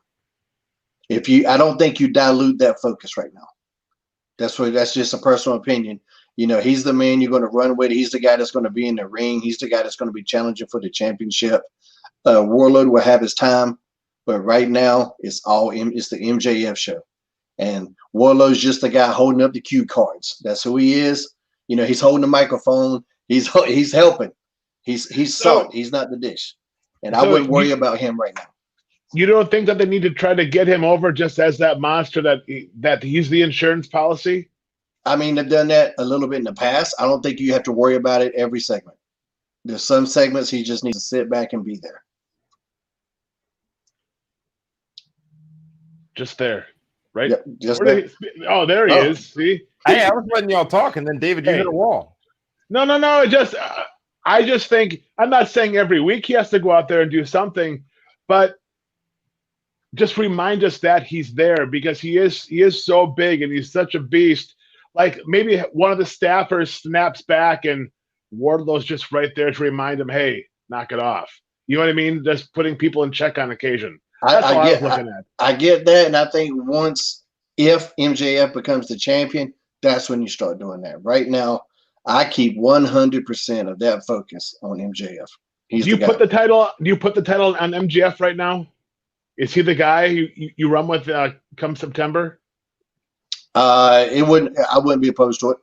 I don't think you dilute that focus right now. That's just a personal opinion. He's the man you're going to run with. He's the guy that's going to be in the ring. He's the guy that's going to be challenging for the championship. Warlord will have his time, but right now it's the MJF show. And Warlow's just the guy holding up the cue cards. That's who he is. He's holding the microphone. He's helping. He's salt. He's not the dish. And I wouldn't worry about him right now. You don't think that they need to try to get him over just as that monster that he's the insurance policy? I mean, they've done that a little bit in the past. I don't think you have to worry about it every segment. There's some segments he just needs to sit back and be there. Just there. Right? Yep, there he is. See? Hey, I was letting y'all talk, and then David, you hit a wall. No. I just think I'm not saying every week he has to go out there and do something, but just remind us that he's there because he is so big and he's such a beast. Like maybe one of the staffers snaps back and Wardlow's just right there to remind him, hey, knock it off. You know what I mean? Just putting people in check on occasion. That's what I was looking at. I get that, and I think if MJF becomes the champion, that's when you start doing that. Right now, I keep 100% of that focus on MJF. Do you put the title on MJF right now? Is he the guy you run with come September? I wouldn't be opposed to it.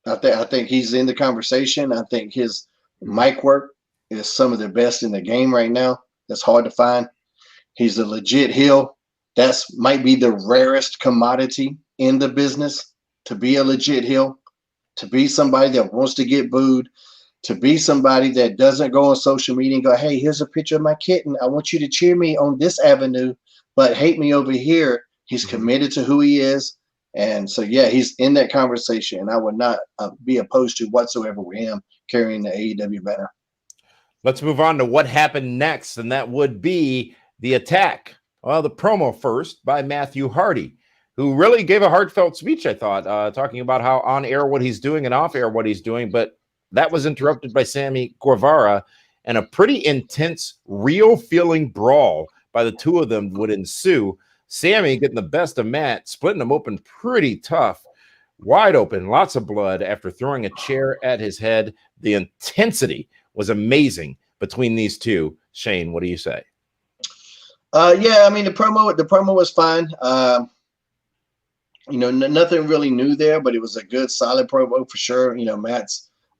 I think he's in the conversation. I think his mic work is some of the best in the game right now. That's hard to find. He's a legit heel. That's might be the rarest commodity in the business, to be a legit heel, to be somebody that wants to get booed, to be somebody that doesn't go on social media and go, hey, here's a picture of my kitten. I want you to cheer me on this avenue, but hate me over here. He's committed to who he is. And so, yeah, he's in that conversation. And I would not be opposed to whatsoever with him carrying the AEW banner. Let's move on to what happened next, and that would be the attack. Well, the promo first by Matthew Hardy, who really gave a heartfelt speech, I thought, talking about how on air what he's doing and off air what he's doing. But that was interrupted by Sammy Guevara, and a pretty intense, real-feeling brawl by the two of them would ensue. Sammy getting the best of Matt, splitting him open pretty tough, wide open, lots of blood after throwing a chair at his head. The intensity was amazing between these two. Shane, what do you say? Yeah, I mean, the promo was fine. Nothing really new there, but it was a good, solid promo for sure.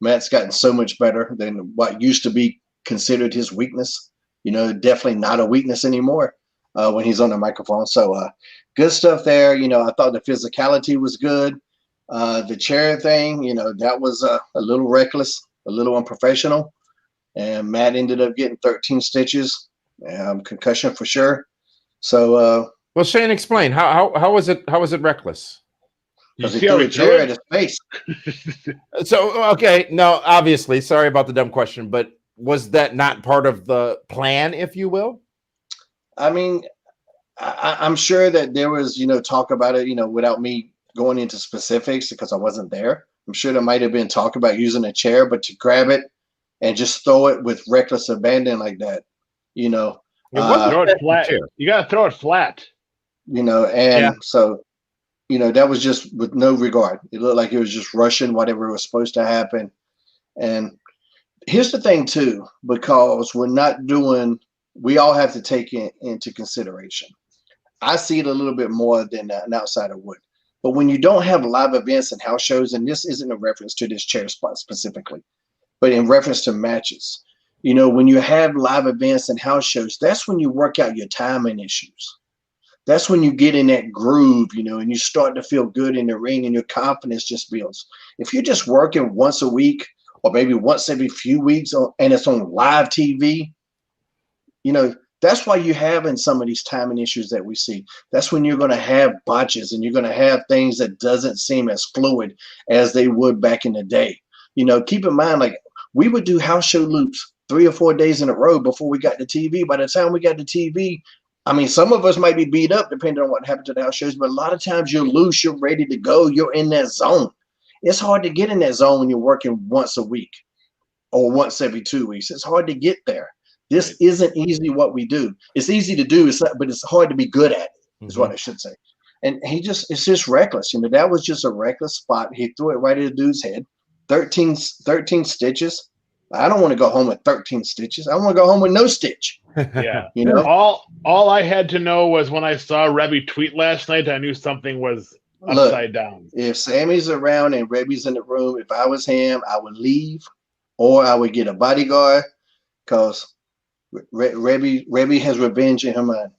Matt's gotten so much better than what used to be considered his weakness. Definitely not a weakness anymore when he's on the microphone. So good stuff there. I thought the physicality was good. The chair thing, that was a little reckless, a little unprofessional. And Matt ended up getting 13 stitches, concussion for sure. So, well, Shane, explain how was it reckless? because he threw a chair at his face. So, okay, no, obviously, sorry about the dumb question, but was that not part of the plan, if you will? I mean, I'm sure that there was, talk about it, without me going into specifics because I wasn't there. I'm sure there might have been talk about using a chair, but to grab it and just throw it with reckless abandon like that, throw it flat. You got to throw it flat. So, that was just with no regard. It looked like it was just rushing whatever was supposed to happen. And here's the thing too, because we all have to take it into consideration. I see it a little bit more than an outsider would. But when you don't have live events and house shows, and this isn't a reference to this chair spot specifically, but in reference to matches, when you have live events and house shows, that's when you work out your timing issues. That's when you get in that groove, and you start to feel good in the ring and your confidence just builds. If you're just working once a week or maybe once every few weeks and it's on live TV, that's why you're having some of these timing issues that we see. That's when you're going to have botches and you're going to have things that doesn't seem as fluid as they would back in the day. Keep in mind, like we would do house show loops 3 or 4 days in a row before we got the TV. By the time we got the TV, I mean, some of us might be beat up depending on what happened to the house shows, but a lot of times you're loose, you're ready to go, you're in that zone. It's hard to get in that zone when you're working once a week or once every 2 weeks. It's hard to get there. This isn't easy what we do. It's easy to do, but it's hard to be good at it, is what I should say. And it's just reckless. That was just a reckless spot. He threw it right at the dude's head. 13 stitches. I don't want to go home with 13 stitches. I want to go home with no stitch. Yeah. All I had to know was when I saw Rebby tweet last night, I knew something was upside down. If Sammy's around and Rebby's in the room, if I was him, I would leave or I would get a bodyguard because Rebby has revenge in her mind.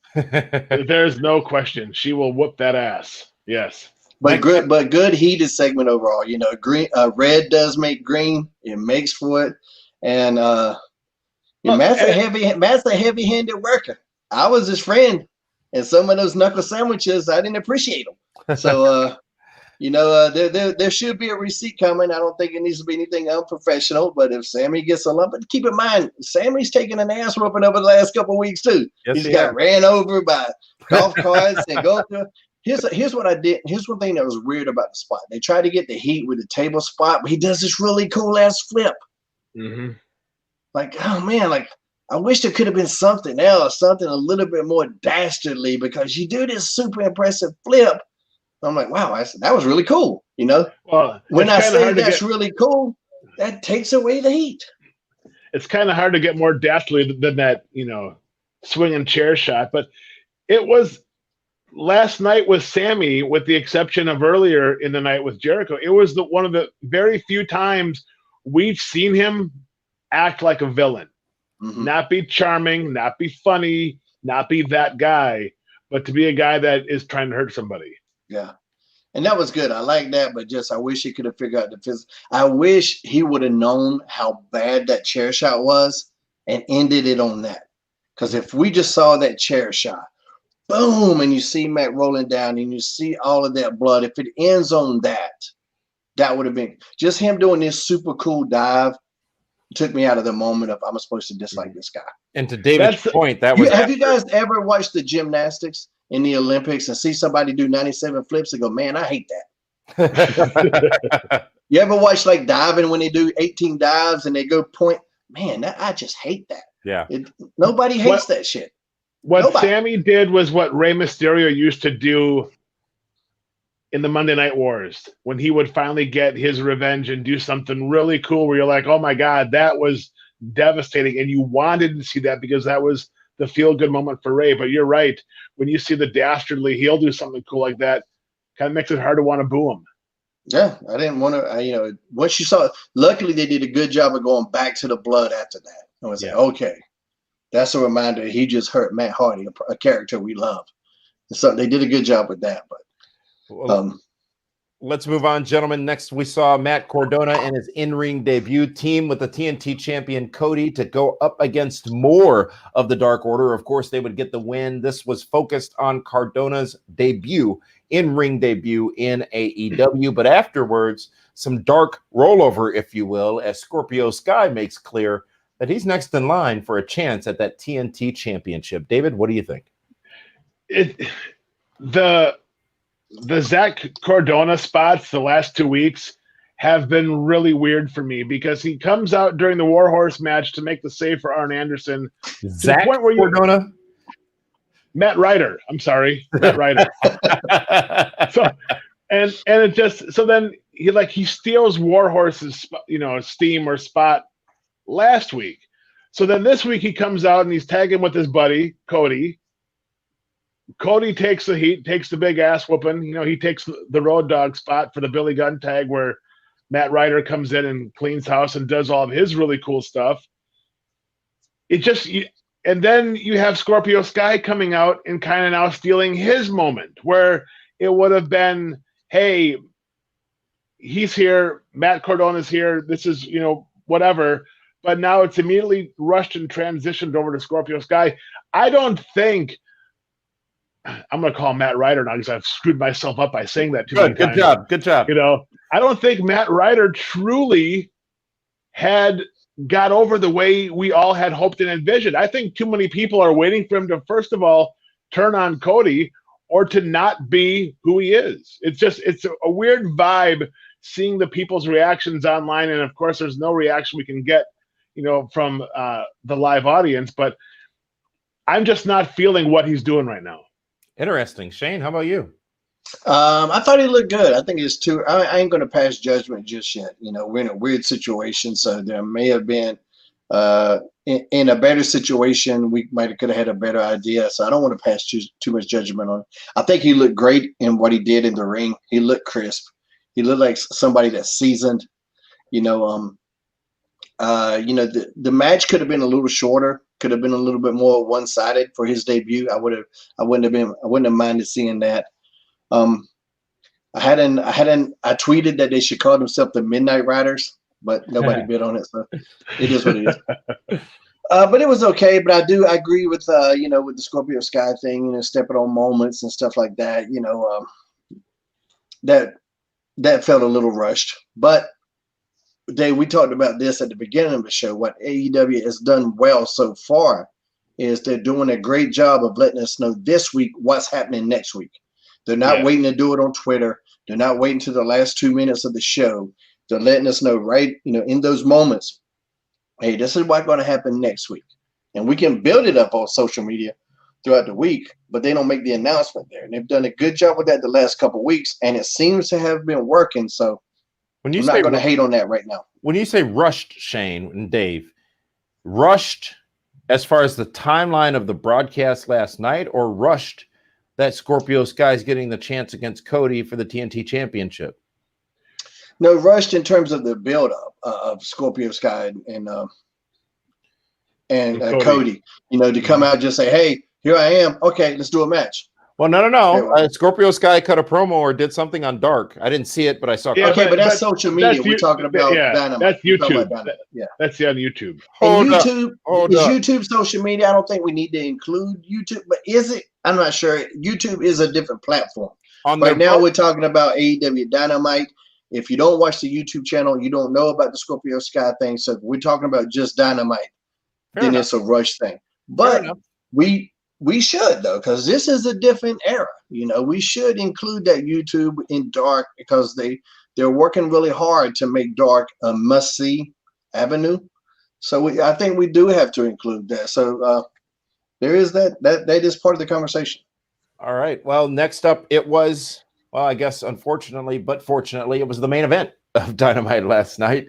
There's no question. She will whoop that ass. Yes. But good heated segment overall. Green, red does make green. It makes for it. And Matt's a heavy-handed worker. I was his friend. And some of those knuckle sandwiches, I didn't appreciate them. So there should be a receipt coming. I don't think it needs to be anything unprofessional, but if Sammy gets a lump, but keep in mind, Sammy's taking an ass whooping over the last couple of weeks too. Yes, He's got ran over by golf carts and golf. Here's what I did. Here's one thing that was weird about the spot. They tried to get the heat with the table spot, but he does this really cool ass flip. Mm-hmm. Like, oh man, like I wish there could have been something else, something a little bit more dastardly, because you do this super impressive flip. I'm like, wow, that was really cool. Well, when I say that's really cool, that takes away the heat. It's kind of hard to get more dastardly than that, swinging chair shot. But it was last night with Sammy, with the exception of earlier in the night with Jericho. It was one of the very few times we've seen him act like a villain, not be charming, not be funny, not be that guy, but to be a guy that is trying to hurt somebody. Yeah. And that was good. I like that, but I wish he could have figured out the physics. I wish he would have known how bad that chair shot was and ended it on that. Because if we just saw that chair shot, boom, and you see Matt rolling down and you see all of that blood, if it ends on that, that would have been just him doing this super cool dive. Took me out of the moment of I'm supposed to dislike this guy. And to David's point, that was. Have you guys ever watched the gymnastics in the Olympics and see somebody do 97 flips and go, man, I hate that? You ever watch like diving when they do 18 dives and they go point? Man, I just hate that. Yeah. Nobody hates that shit. What Sammy did was what Rey Mysterio used to do in the Monday Night Wars, when he would finally get his revenge and do something really cool where you're like, oh my God, that was devastating. And you wanted to see that because that was the feel-good moment for Rey. But you're right. When you see the dastardly heel do something cool like that, kind of makes it hard to want to boo him. Yeah, I didn't want to, once you saw it, luckily they did a good job of going back to the blood after that. I was like, okay, that's a reminder. He just hurt Matt Hardy, a character we love. And so they did a good job with that. But Let's move on, gentlemen. Next, we saw Matt Cardona and his in-ring debut team with the TNT champion Cody to go up against more of the Dark Order. Of course, they would get the win. This was focused on Cardona's debut, in-ring debut in AEW. But afterwards, some dark rollover, if you will, as Scorpio Sky makes clear that he's next in line for a chance at that TNT championship. David, what do you think? The Zach Cardona spots the last 2 weeks have been really weird for me because he comes out during the Warhorse match to make the save for Arn Anderson. Zach Cardona? Matt Ryder. I'm sorry. Matt Ryder. And it just, so then he steals Warhorse's, steam or spot last week. So then this week he comes out and he's tagging with his buddy, Cody. Cody takes the heat, takes the big ass whooping. He takes the Road Dogg spot for the Billy Gunn tag where Matt Ryder comes in and cleans house and does all of his really cool stuff. And then you have Scorpio Sky coming out and kind of now stealing his moment where it would have been, hey, he's here, Matt Cardona's here, this is, whatever. But now it's immediately rushed and transitioned over to Scorpio Sky. I don't think I'm going to call Matt Ryder now because I've screwed myself up by saying that too many times. Good job. I don't think Matt Ryder truly had got over the way we all had hoped and envisioned. I think too many people are waiting for him to, first of all, turn on Cody or to not be who he is. It's a weird vibe seeing the people's reactions online. And of course, there's no reaction we can get, from the live audience, but I'm just not feeling what he's doing right now. Interesting. Shane, how about you? I thought he looked good. I think it's too. I ain't going to pass judgment just yet. We're in a weird situation, so there may have been in a better situation. We could have had a better idea. So I don't want to pass too much judgment on it. I think he looked great in what he did in the ring. He looked crisp. He looked like somebody that's seasoned. The match could have been a little shorter. Could have been a little bit more one-sided for his debut. I wouldn't have minded seeing that. I tweeted that they should call themselves the Midnight Riders, but nobody bid on it, so it is what it is. But it was okay. But I agree with with the Scorpio Sky thing, stepping on moments and stuff like that. That felt a little rushed. But Dave, we talked about this at the beginning of the show. What AEW has done well so far is they're doing a great job of letting us know this week what's happening next week. They're not waiting to do it on Twitter. They're not waiting to the last 2 minutes of the show. They're letting us know right, in those moments, hey, this is what's going to happen next week. And we can build it up on social media throughout the week, but they don't make the announcement there. And they've done a good job with that the last couple of weeks, and it seems to have been working. So I'm not going to hate on that right now. When you say rushed, Shane and Dave, rushed as far as the timeline of the broadcast last night, or rushed that Scorpio Sky's getting the chance against Cody for the TNT Championship? No, rushed in terms of the build-up of Scorpio Sky and Cody. To come out and just say, hey, here I am. Okay, let's do a match. Well, no. Scorpio Sky cut a promo or did something on Dark. I didn't see it, but I saw. Yeah, but that's social media. We're talking about Dynamite. That's YouTube. Yeah, that's on YouTube. YouTube social media. I don't think we need to include YouTube, but is it? I'm not sure. YouTube is a different platform. Right now, we're talking about AEW Dynamite. If you don't watch the YouTube channel, you don't know about the Scorpio Sky thing. So if we're talking about just Dynamite, then it's a rush thing. But we should, though, because this is a different era. We should include that YouTube in Dark because they're working really hard to make Dark a must-see avenue. So I think we do have to include that. So there is that is part of the conversation. All right. Well, next up, it was, I guess unfortunately, but fortunately, it was the main event of Dynamite last night.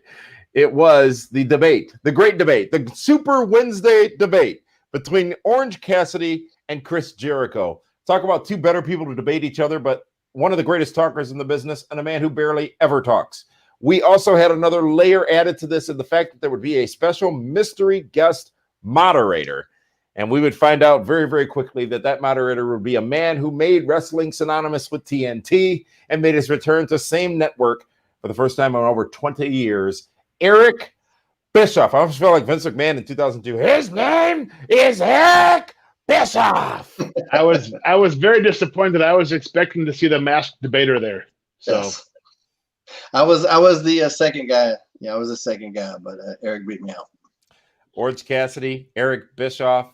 It was the debate, the great debate, the Super Wednesday debate between Orange Cassidy and Chris Jericho. Talk about two better people to debate each other, but one of the greatest talkers in the business and a man who barely ever talks. We also had another layer added to this in the fact that there would be a special mystery guest moderator. And we would find out very, very quickly that moderator would be a man who made wrestling synonymous with TNT and made his return to same network for the first time in over 20 years, Eric Bischoff. I almost feel like Vince McMahon in 2002. His name is Eric Bischoff. I was very disappointed. I was expecting to see the masked debater there. So yes. I was the second guy. Yeah, I was the second guy, but Eric beat me out. Orange Cassidy, Eric Bischoff,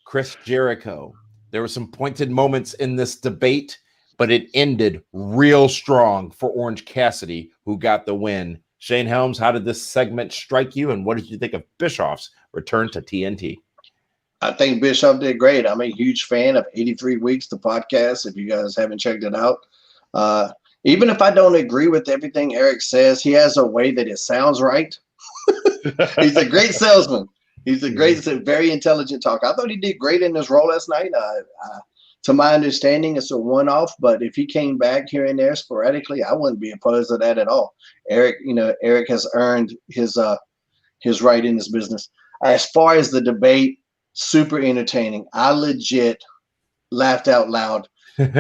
Chris Jericho. There were some pointed moments in this debate, but it ended real strong for Orange Cassidy, who got the win. Shane Helms, how did this segment strike you, and what did you think of Bischoff's return to TNT? I think Bischoff did great. I'm a huge fan of 83 Weeks, the podcast, if you guys haven't checked it out. Even if I don't agree with everything Eric says, he has a way that it sounds right. He's a great salesman. He's a great, very intelligent talker. I thought he did great in his role last night. To my understanding, it's a one-off, but if he came back here and there sporadically, I wouldn't be opposed to that at all. Eric has earned his right in this business. As far as the debate, super entertaining. I legit laughed out loud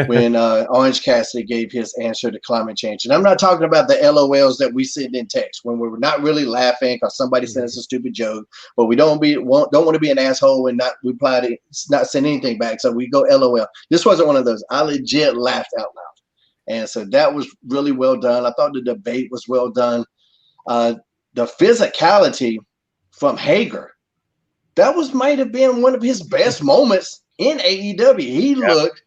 when Orange Cassidy gave his answer to climate change. And I'm not talking about the LOLs that we send in text when we're not really laughing because somebody sends a stupid joke, but we don't want to be an asshole and not reply to not send anything back. So we go LOL. This wasn't one of those. I legit laughed out loud. And so that was really well done. I thought the debate was well done. The physicality from Hager, that might have been one of his best moments in AEW. He looked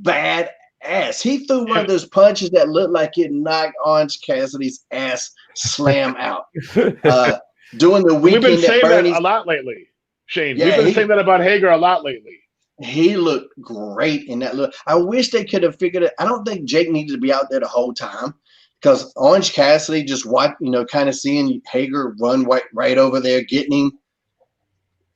badass. He threw one of those punches that looked like it knocked Orange Cassidy's ass slam out. Doing the weekend. We've been saying that a lot lately, Shane. Yeah, we've been saying that about Hager a lot lately. He looked great in that look. I wish they could have figured it. I don't think Jake needed to be out there the whole time because Orange Cassidy just kind of seeing Hager run right over there, getting him.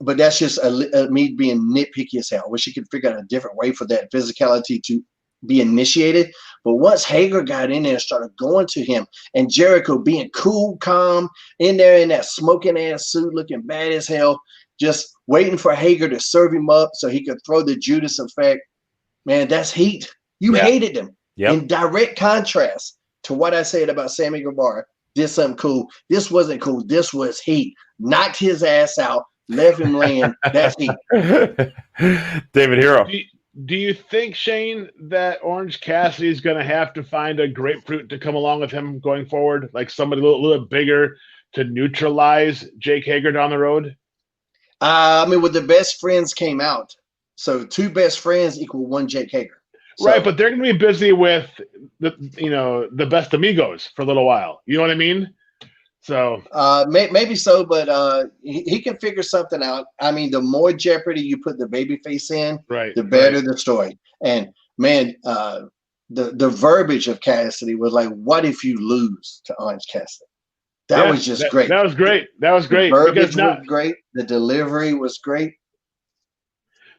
But that's just me being nitpicky as hell. I wish he could figure out a different way for that physicality to be initiated. But once Hager got in there and started going to him, and Jericho being cool, calm, in there in that smoking ass suit, looking bad as hell, just waiting for Hager to serve him up so he could throw the Judas effect. Man, that's heat. You hated him. Yep. In direct contrast to what I said about Sammy Guevara. Did something cool. This wasn't cool. This was heat. Knocked his ass out. Left him laying. That's heat. David Hero. Do you think, Shane, that Orange Cassidy is going to have to find a grapefruit to come along with him going forward? Like somebody a little bigger to neutralize Jake Hager down the road? With the best friends came out. So 2 best friends equal 1 Jake Hager. So, right, but they're going to be busy with the best amigos for a little while. You know what I mean? So maybe so, but he can figure something out. I mean, the more jeopardy you put the babyface in, the better the story. And man, the verbiage of Cassidy was like, "What if you lose to Orange Cassidy?" That was just great. That was great. The verbiage was great. The delivery was great.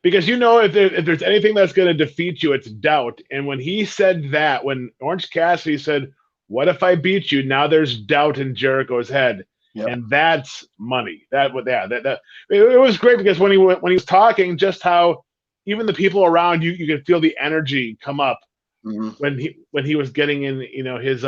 Because if there's anything that's going to defeat you, it's doubt. And when he said that, when Orange Cassidy said, "What if I beat you?" Now there's doubt in Jericho's head, and that's money. It was great because when he was talking, just how even the people around you could feel the energy come up when he was getting in, his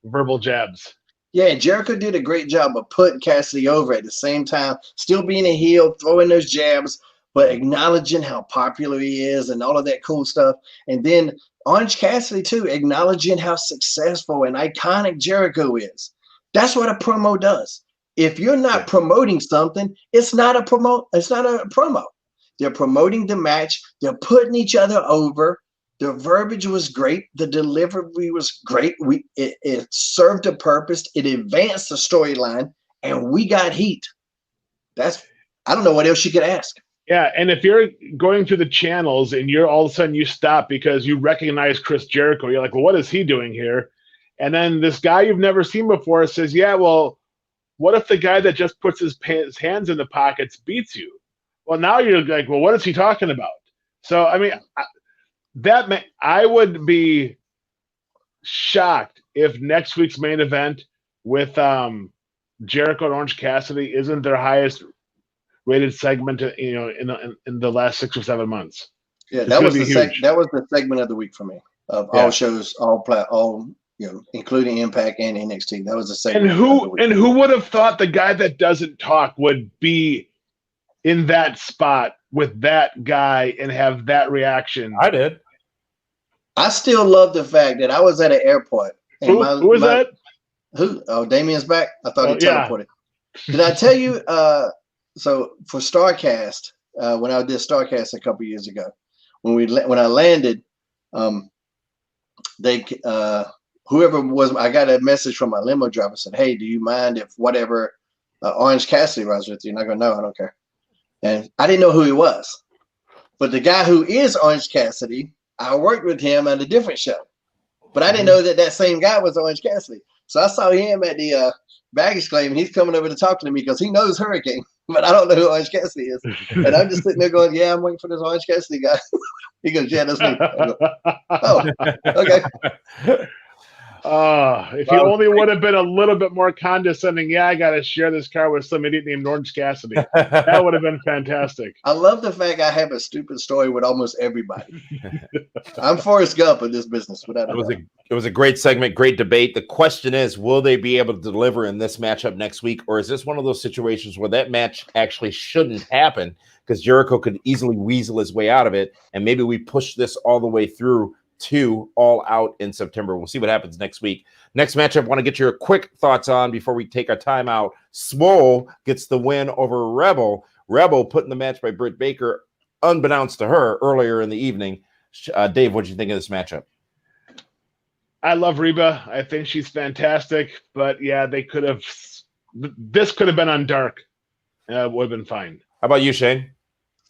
verbal jabs. Yeah, Jericho did a great job of putting Cassidy over at the same time, still being a heel, throwing those jabs, but acknowledging how popular he is and all of that cool stuff, and then Orange Cassidy, too, acknowledging how successful and iconic Jericho is. That's what a promo does. If you're not promoting something, it's not a promo. They're promoting the match. They're putting each other over. The verbiage was great. The delivery was great. It served a purpose. It advanced the storyline, and we got heat. I don't know what else you could ask. Yeah, and if you're going through the channels and you're all of a sudden you stop because you recognize Chris Jericho, you're like, well, what is he doing here? And then this guy you've never seen before says, yeah, well, what if the guy that just puts his hands in the pockets beats you? Well, now you're like, well, what is he talking about? So, I mean, I would be shocked if next week's main event with Jericho and Orange Cassidy isn't their highest rated segment, in the last 6 or 7 months. Yeah, that was the segment of the week for me of all shows, all including Impact and NXT. That was the segment. And who would have thought the guy that doesn't talk would be in that spot with that guy and have that reaction? I did. I still love the fact that I was at an airport. And who was that? Who? Oh, Damien's back. I thought he teleported. Did I tell you? So for Starcast, when I did Starcast a couple years ago, when I landed, whoever was, I got a message from my limo driver, said, "Hey, do you mind if whatever Orange Cassidy rides with you?" And I go, "No, I don't care." And I didn't know who he was, but the guy who is Orange Cassidy, I worked with him at a different show, but I didn't know that same guy was Orange Cassidy. So I saw him at the baggage claim, and he's coming over to talk to me because he knows Hurricane, but I don't know who Orange Cassidy is. And I'm just sitting there going, "Yeah, I'm waiting for this Orange Cassidy guy." He goes, "Yeah, that's me." I go, "Oh, okay." If he only would have been a little bit more condescending, "Yeah, I got to share this car with some idiot named Orange Cassidy." That would have been fantastic. I love the fact I have a stupid story with almost everybody. I'm Forrest Gump in this business. It was a great segment, great debate. The question is, will they be able to deliver in this matchup next week, or is this one of those situations where that match actually shouldn't happen because Jericho could easily weasel his way out of it, and maybe we push this all the way through to All Out in September. We'll see what happens next week. Next matchup, I want to get your quick thoughts on before we take our timeout. Swole gets the win over Rebel. Rebel put in the match by Britt Baker, unbeknownst to her, earlier in the evening. Dave, what did you think of this matchup? I love Reba. I think she's fantastic. But yeah, this could have been on Dark. It would have been fine. How about you, Shane?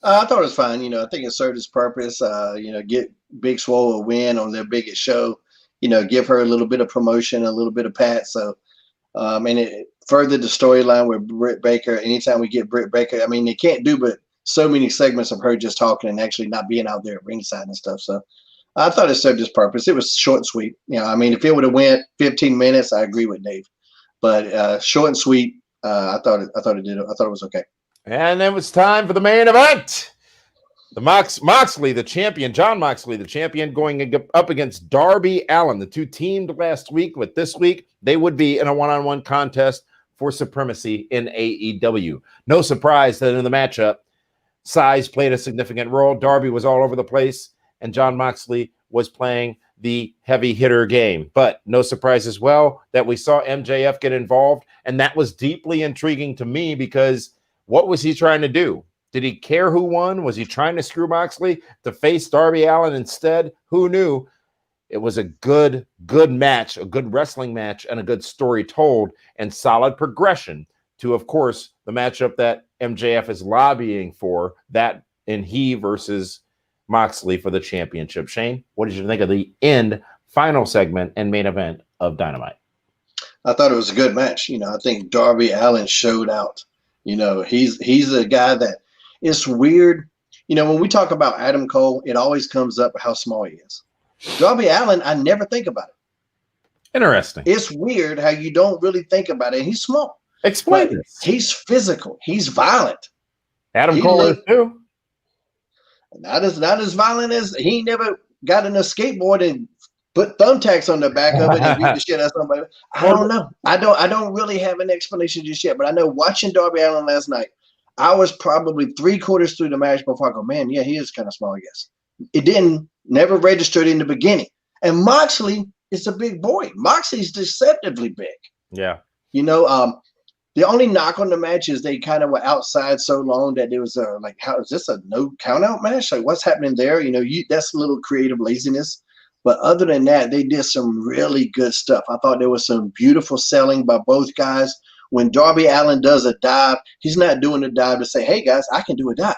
I thought it was fine. I think it served its purpose. Get Big Swole a win on their biggest show. Give her a little bit of promotion, a little bit of pat. So, and it furthered the storyline with Britt Baker. Anytime we get Britt Baker, I mean, they can't do but so many segments of her just talking and actually not being out there at ringside and stuff. So, I thought it served its purpose. It was short and sweet. If it would have went 15 minutes, I agree with Dave. But short and sweet, I thought it was okay. And it was time for the main event. The Moxley, the champion, Jon Moxley, the champion, going up against Darby Allin. The two teamed last week, but this week they would be in a one-on-one contest for supremacy in AEW. No surprise that in the matchup, size played a significant role. Darby was all over the place, and Jon Moxley was playing the heavy hitter game. But no surprise as well that we saw MJF get involved, and that was deeply intriguing to me because what was he trying to do? Did he care who won? Was he trying to screw Moxley to face Darby Allin instead? Who knew? It was a good match, a good wrestling match, and a good story told, and solid progression to, of course, the matchup that MJF is lobbying for, that in he versus Moxley for the championship. Shane, what did you think of the final segment and main event of Dynamite? I thought it was a good match. I think Darby Allin showed out. He's a guy that it's weird. When we talk about Adam Cole, it always comes up how small he is. Darby Allin, I never think about it. Interesting. It's weird how you don't really think about it. He's small. Explain this. He's physical. He's violent. Adam Cole is too. Not as violent as he never got in a skateboard and put thumbtacks on the back of it and beat the shit out of somebody. I don't know. I don't really have an explanation just yet, but I know watching Darby Allin last night, I was probably 3/4 through the match before I go, man, yeah, he is kind of small, I guess. It never registered in the beginning. And Moxley is a big boy. Moxley's deceptively big. Yeah. The only knock on the match is they kind of were outside so long that there was how is this a no count out match? Like, what's happening there? That's a little creative laziness. But other than that, they did some really good stuff. I thought there was some beautiful selling by both guys. When Darby Allin does a dive, he's not doing a dive to say, hey, guys, I can do a dive.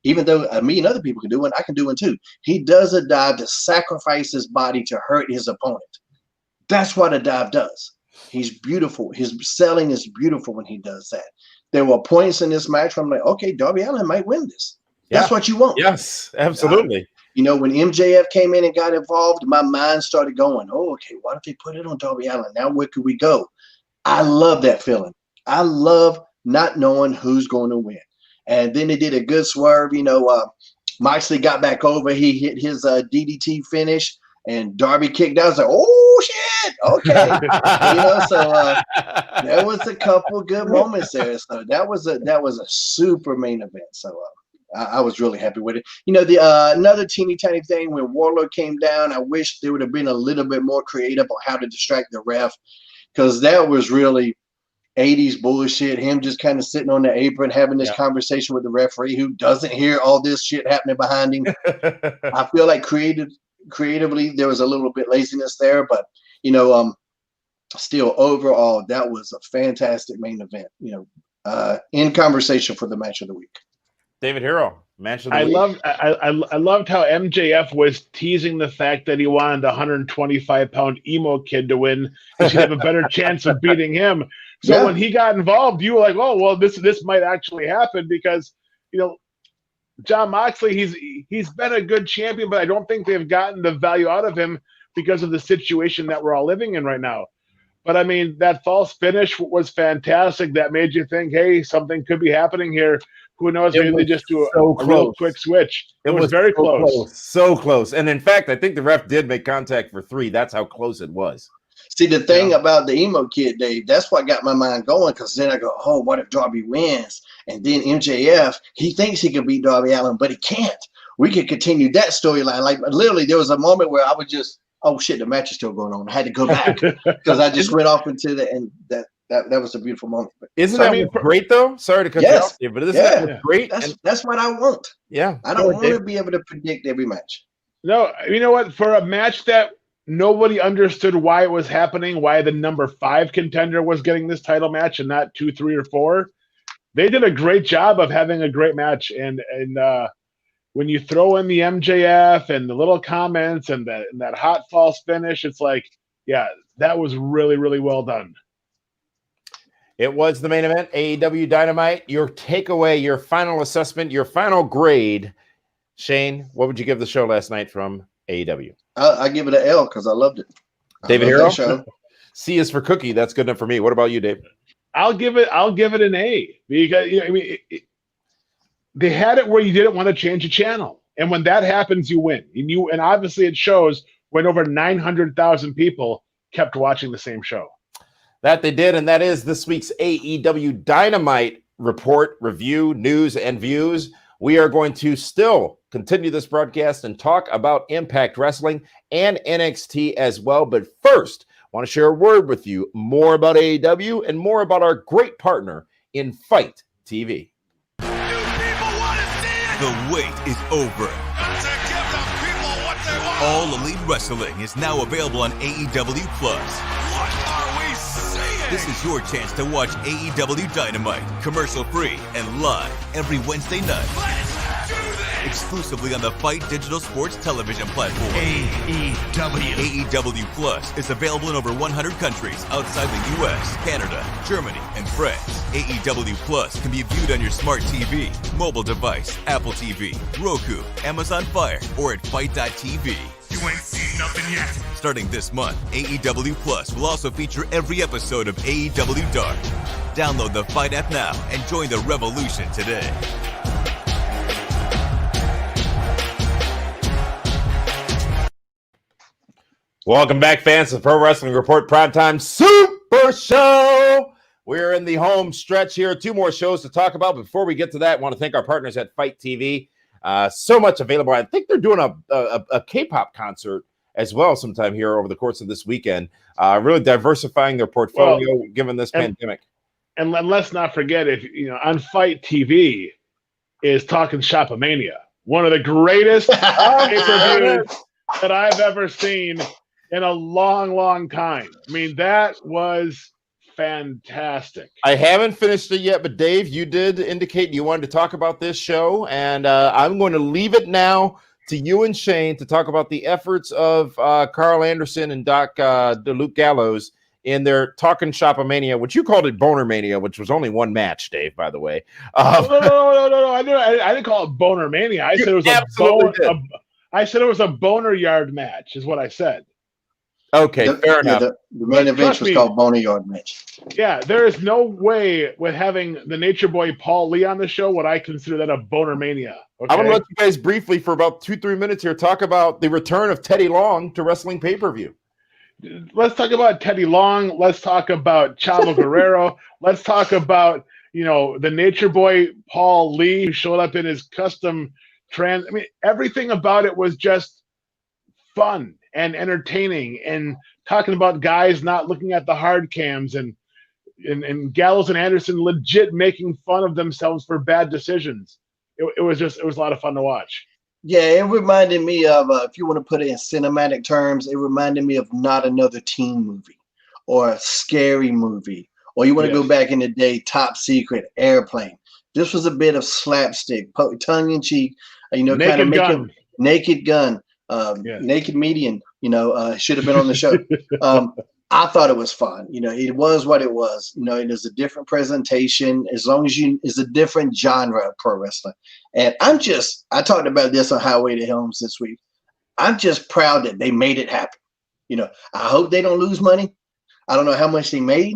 Even though me and other people can do one, I can do one too. He does a dive to sacrifice his body to hurt his opponent. That's what a dive does. He's beautiful. His selling is beautiful when he does that. There were points in this match where I'm like, okay, Darby Allin might win this. That's what you want. Yes, absolutely. When MJF came in and got involved, my mind started going, oh, okay, what if they put it on Darby Allin? Now where could we go? I love that feeling. I love not knowing who's going to win. And then they did a good swerve. Moxley got back over. He hit his DDT finish, and Darby kicked out. I was like, oh, shit. Okay. So there was a couple good moments there. So that was a super main event. So I was really happy with it. Another teeny tiny thing when Wardlow came down, I wish there would have been a little bit more creative on how to distract the ref, because that was really 80s bullshit. Him just kind of sitting on the apron having this conversation with the referee who doesn't hear all this shit happening behind him. I feel like creatively there was a little bit laziness there, but still overall that was a fantastic main event. In conversation for the match of the week. David Hero, match of the week. I loved how MJF was teasing the fact that he wanted the 125-pound emo kid to win. He should have a better chance of beating him. So when he got involved, you were like, "Oh, well, this might actually happen," because Jon Moxley, he's been a good champion, but I don't think they've gotten the value out of him because of the situation that we're all living in right now. But I mean, that false finish was fantastic. That made you think, "Hey, something could be happening here." Who knows? Maybe they just do a real quick switch. It was very close. So close. And in fact, I think the ref did make contact for 3. That's how close it was. See, the thing about the emo kid, Dave, that's what got my mind going, because then I go, oh, what if Darby wins? And then MJF, he thinks he can beat Darby Allin, but he can't. We could continue that storyline. Like, literally, there was a moment where I was just, oh, shit, the match is still going on. I had to go back because I just went off into the end. That was a beautiful moment. Isn't that great, though? Sorry to cut you off here, but isn't that great? That's what I want. Yeah. I don't want to be able to predict every match. No, you know what? For a match that nobody understood why it was happening, why the number 5 contender was getting this title match and not 2, 3, or 4, they did a great job of having a great match. And when you throw in the MJF and the little comments and that hot false finish, it's like, yeah, that was really, really well done. It was the main event, AEW Dynamite. Your takeaway, your final assessment, your final grade. Shane, what would you give the show last night from AEW? I give it an L because I loved it. David Hero? C is for cookie. That's good enough for me. What about you, Dave? I'll give it an A, because they had it where you didn't want to change a channel, and when that happens, you win. And obviously it shows when over 900,000 people kept watching the same show. That they did, and that is this week's AEW Dynamite report, review, news, and views. We are going to still continue this broadcast and talk about Impact Wrestling and NXT as well. But first, I want to share a word with you more about AEW and more about our great partner in Fight TV. The wait is over. All Elite Wrestling is now available on AEW Plus. This is your chance to watch AEW Dynamite, commercial-free and live every Wednesday night. Exclusively on the Fight Digital Sports Television platform. AEW Plus is available in over 100 countries outside the U.S., Canada, Germany, and France. AEW Plus can be viewed on your smart TV, mobile device, Apple TV, Roku, Amazon Fire, or at Fight.tv. You ain't seen nothing yet. Starting this month, AEW Plus will also feature every episode of AEW Dark. Download the Fight app now and join the revolution today. Welcome back, fans, to the Pro Wrestling Report Primetime Super Show. We're in the home stretch here. 2 more shows to talk about. Before we get to that, I want to thank our partners at Fight TV. So much available. I think they're doing a K-pop concert as well sometime here over the course of this weekend. Really diversifying their portfolio given this pandemic. And let's not forget, on Fight TV is talking Shop-A-Mania, one of the greatest pay-per-views that I've ever seen in a long, long time. I mean, that was fantastic. I haven't finished it yet, but Dave, you did indicate you wanted to talk about this show, and I'm going to leave it now to you and Shane to talk about the efforts of Carl Anderson and Luke Gallows in their Talking Shop-A-Mania, which you called it Boner Mania, which was only 1 match, Dave, by the way. No. I didn't call it Boner Mania. I said it was I said it was a boner yard match, is what I said. Okay, fair enough. The main event was called Boneyard match. Yeah, there is no way with having the Nature Boy Paul Lee on the show would I consider that a boner mania. Okay? I'm going to let you guys briefly for about 2-3 minutes here talk about the return of Teddy Long to wrestling pay-per-view. Let's talk about Teddy Long. Let's talk about Chavo Guerrero. Let's talk about, the Nature Boy Paul Lee who showed up in his custom trans. I mean, everything about it was just fun and entertaining, and talking about guys not looking at the hard cams, and Gallows and Anderson legit making fun of themselves for bad decisions. It was a lot of fun to watch. Yeah, it reminded me of, if you want to put it in cinematic terms, it reminded me of Not Another Teen Movie or a scary movie, or you want to go back in the day, Top Secret, Airplane. This was a bit of slapstick, tongue-in-cheek, kind of making Naked Gun. Naked Median, should have been on the show. I thought it was fun. It was what it was. It is a different presentation, as long as it's a different genre of pro wrestling. And I talked about this on Highway to Helms this week. I'm just proud that they made it happen. I hope they don't lose money. I don't know how much they made.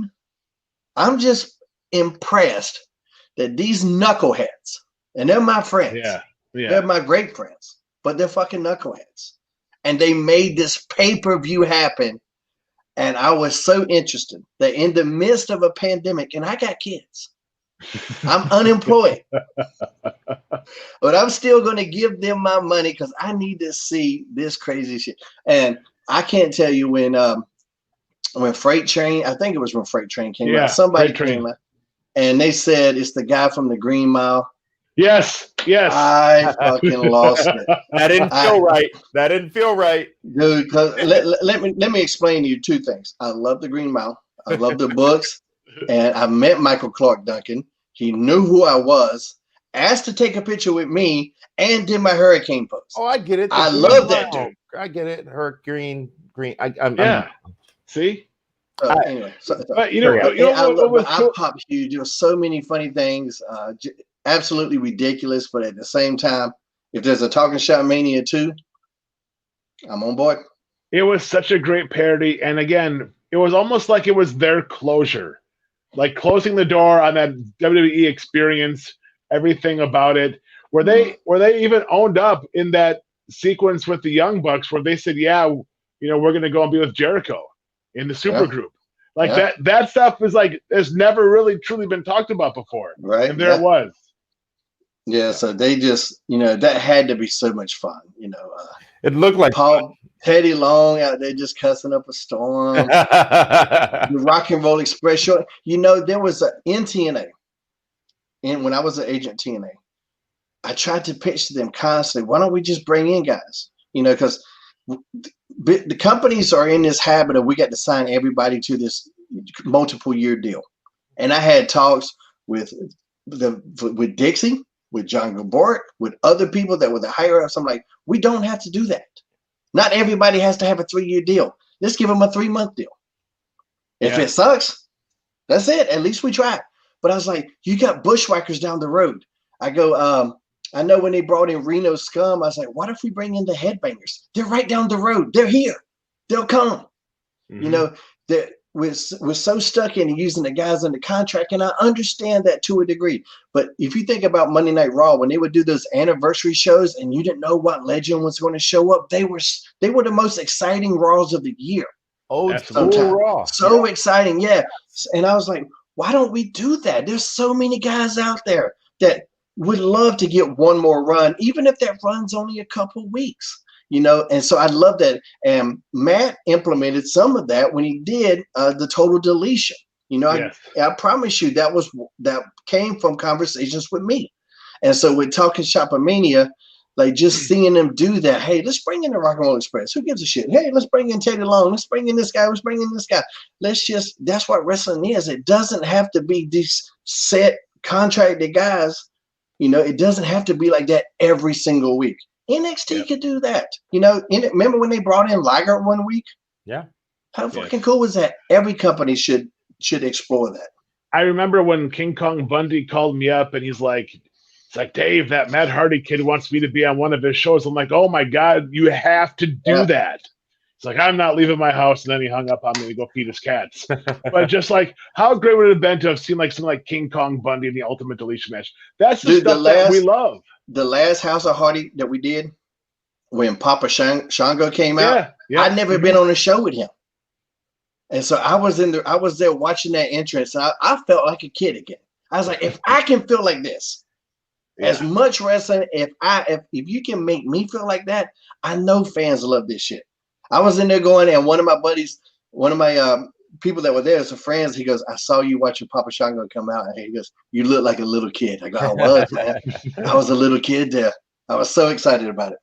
I'm just impressed that these knuckleheads, and they're my friends. Yeah. They're my great friends, but they're fucking knuckleheads. And they made this pay-per-view happen. And I was so interested that in the midst of a pandemic, and I got kids, I'm unemployed, but I'm still going to give them my money because I need to see this crazy shit. And I can't tell you when Freight Train, I think it was when Freight Train came out, somebody came out, and they said it's the guy from the Green Mile. Yes. I fucking lost it. That didn't feel right. Dude, let me explain to you two things. I love the Green Mile. I love the books. And I met Michael Clark Duncan. He knew who I was, asked to take a picture with me, and did my hurricane pose. Oh, I get it. I love that dude. I get it. Green. See? Anyway, I popped huge. There were so many funny things. Absolutely ridiculous, but at the same time, if there's a Talking Shop-Mania 2, I'm on board. It was such a great parody, and again, it was almost like it was their closure, like closing the door on that WWE experience, everything about it. Where they even owned up in that sequence with the Young Bucks, where they said, "Yeah, we're going to go and be with Jericho in the super group." Like that stuff is like has never really truly been talked about before, right? And there it was. Yeah, so they just, that had to be so much fun, It looked like Teddy Long out there just cussing up a storm. The Rock and Roll Express show. There was in TNA, and when I was an agent TNA, I tried to pitch to them constantly, why don't we just bring in guys? Because the companies are in this habit of we got to sign everybody to this multiple year deal. And I had talks with Dixie, with John Gabort, with other people that were the higher ups. I'm like, we don't have to do that. Not everybody has to have a 3-year deal. Let's give them a 3-month deal. If it sucks, that's it. At least we tried. But I was like, you got bushwhackers down the road. I go, I know when they brought in Reno Scum, I was like, what if we bring in the Headbangers? They're right down the road. They're here. They'll come. We're so stuck in using the guys under contract, and I understand that to a degree. But if you think about Monday Night Raw, when they would do those anniversary shows and you didn't know what legend was going to show up, they were the most exciting Raws of the year. Oh, Raw. So exciting, yeah. And I was like, why don't we do that? There's so many guys out there that would love to get one more run, even if that run's only a couple weeks. And so I love that. And Matt implemented some of that when he did the total deletion. I promise you that came from conversations with me. And so with Talking Shop-A-Mania, like just seeing them do that. Hey, let's bring in the Rock and Roll Express. Who gives a shit? Hey, let's bring in Teddy Long. Let's bring in this guy. Let's bring in this guy. That's what wrestling is. It doesn't have to be these set contracted guys. It doesn't have to be like that every single week. NXT could do that. Remember when they brought in Liger one week? Yeah. How fucking cool was that? Every company should explore that. I remember when King Kong Bundy called me up and he's like, it's like, Dave, that Matt Hardy kid wants me to be on one of his shows. I'm like, oh my God, you have to do that. It's like, I'm not leaving my house, and then he hung up on me to go feed his cats. But just like, how great would it have been to have seen like something like King Kong Bundy in the Ultimate Deletion match? That's the stuff that we love. The last House of Hardy that we did, when Papa Shango came out, I'd never been on a show with him. And so I was there watching that entrance, and I felt like a kid again. I was like, if I can feel like this, as much wrestling, if you can make me feel like that, I know fans love this shit. I was in there going, and one of my buddies, one of my people that were there, some friends, he goes, I saw you watching Papa Shango come out, and he goes, you look like a little kid. I go, I was, man. I was a little kid there. I was so excited about it.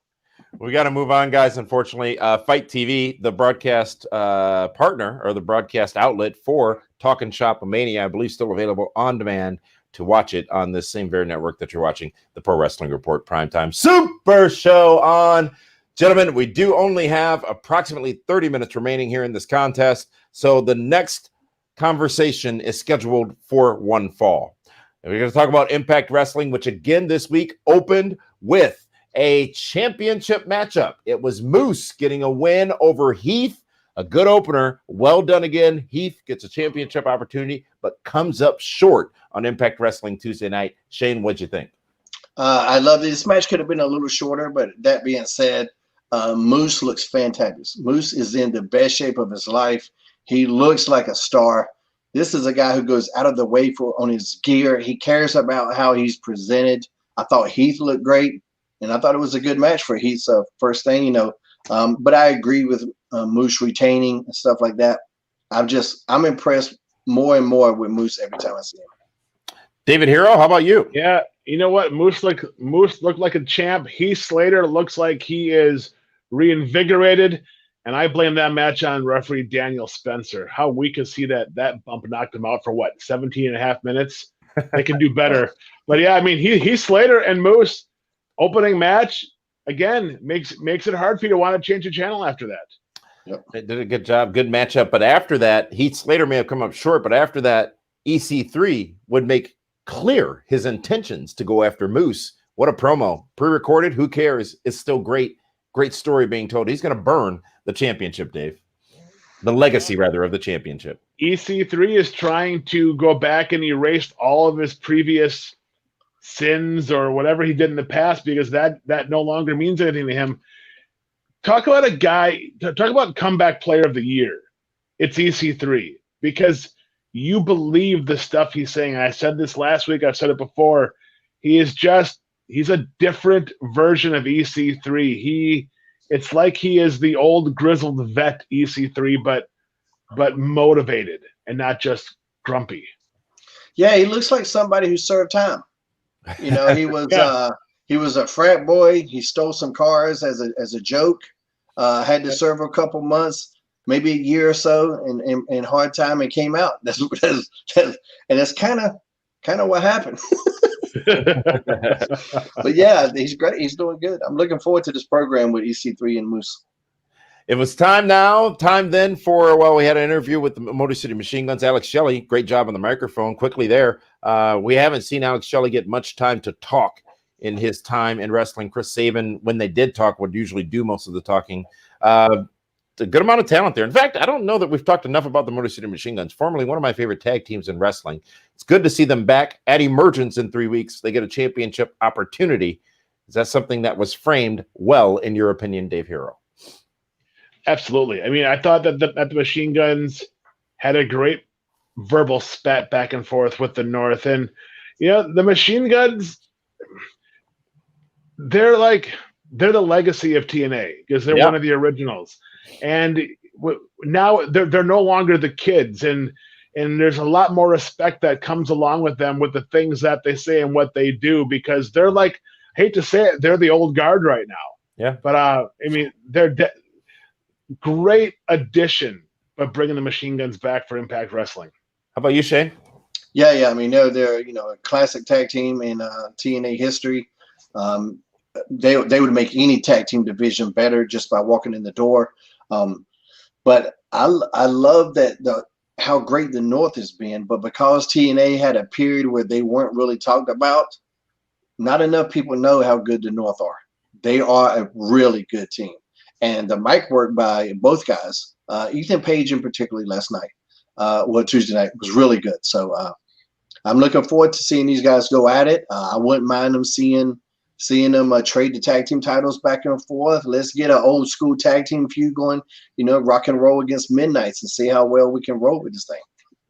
We got to move on, guys. Unfortunately, Fight TV, the broadcast partner or the broadcast outlet for Talkin' Shop-A-Mania, I believe still available on demand to watch it on this same very network that you're watching the Pro Wrestling Report Primetime Super Show on. Gentlemen, we do only have approximately 30 minutes remaining here in this contest, so the next conversation is scheduled for one fall. And we're going to talk about Impact Wrestling, which again this week opened with a championship matchup. It was Moose getting a win over Heath. A good opener. Well done again. Heath gets a championship opportunity, but comes up short on Impact Wrestling Tuesday night. Shane, what'd you think? I love this match. Could have been a little shorter, but that being said, Moose looks fantabulous. Moose is in the best shape of his life. He looks like a star. This is a guy who goes out of the way on his gear. He cares about how he's presented. I thought Heath looked great, and I thought it was a good match for Heath's first thing, But I agree with Moose retaining and stuff like that. I'm impressed more and more with Moose every time I see him. David Hero, how about you? Yeah, you know what? Moose looked like a champ. Heath Slater looks like he is reinvigorated, and I blame that match on referee Daniel Spencer. How weak is he that bump knocked him out for 17 and a half minutes? They can do better. But yeah, I mean, Heath Slater and Moose opening match again makes it hard for you to want to change the channel after that. Yep. They did a good job, good matchup. But after that, Heath Slater may have come up short, but after that, EC3 would make clear his intentions to go after Moose. What a promo. Pre-recorded, who cares? It's still great. Great story being told. He's going to burn the championship, Dave. The legacy, rather, of the championship. EC3 is trying to go back and erase all of his previous sins or whatever he did in the past, because that no longer means anything to him. Talk about comeback player of the year. It's EC3, because you believe the stuff he's saying. I said this last week. I've said it before. He's a different version of EC3. It's like he is the old grizzled vet EC3, but motivated and not just grumpy. Yeah, he looks like somebody who served time. He was he was a frat boy. He stole some cars as a joke. Had to serve a couple months, maybe a year or so, in hard time, and came out. That's kind of what happened. But yeah, he's great. He's doing good. I'm looking forward to this program with EC3 and Moose. It was time then for, we had an interview with the Motor City Machine Guns, Alex Shelley. Great job on the microphone. Quickly there. We haven't seen Alex Shelley get much time to talk in his time in wrestling. Chris Sabin, when they did talk, would usually do most of the talking. A good amount of talent there. In fact, I don't know that we've talked enough about the Motor City Machine Guns, formerly one of my favorite tag teams in wrestling. It's good to see them back at Emergence in 3 weeks. They get a championship opportunity. Is that something that was framed well, in your opinion, Dave Hero? Absolutely. I mean, I thought that the Machine Guns had a great verbal spat back and forth with the North. And, the Machine Guns, they're the legacy of TNA, because they're one of the originals. And now they're no longer the kids. And there's a lot more respect that comes along with them, with the things that they say and what they do, because they're I hate to say it, they're the old guard right now. Yeah. But, I mean, they're great addition, but bringing the Machine Guns back for Impact Wrestling. How about you, Shane? Yeah. I mean, they're a classic tag team in TNA history. They would make any tag team division better just by walking in the door. But I love how great the North has been. But because TNA had a period where they weren't really talked about, not enough people know how good the North are. They are a really good team. and the mic work by both guys, Ethan Page in particular last night, Tuesday night, was really good. So I'm looking forward to seeing these guys go at it. I wouldn't mind them seeing them trade the tag team titles back and forth. Let's get an old school tag team feud going, rock and roll against Midnights and see how well we can roll with this thing.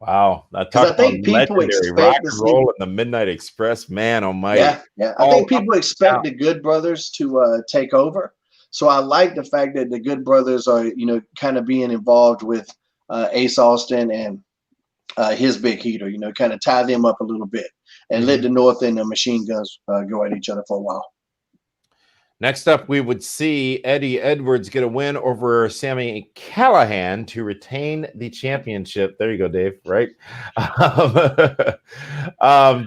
Wow. I think people expect rock and roll in the Midnight Express, man almighty. Yeah. I think people expect the Good Brothers to take over. So I like the fact that the Good Brothers are, kind of being involved with Ace Austin and his big heater, kind of tie them up a little bit and let the North and the Machine Guns go at each other for a while. Next up, we would see Eddie Edwards get a win over Sammy Callahan to retain the championship. There you go, Dave. Right, to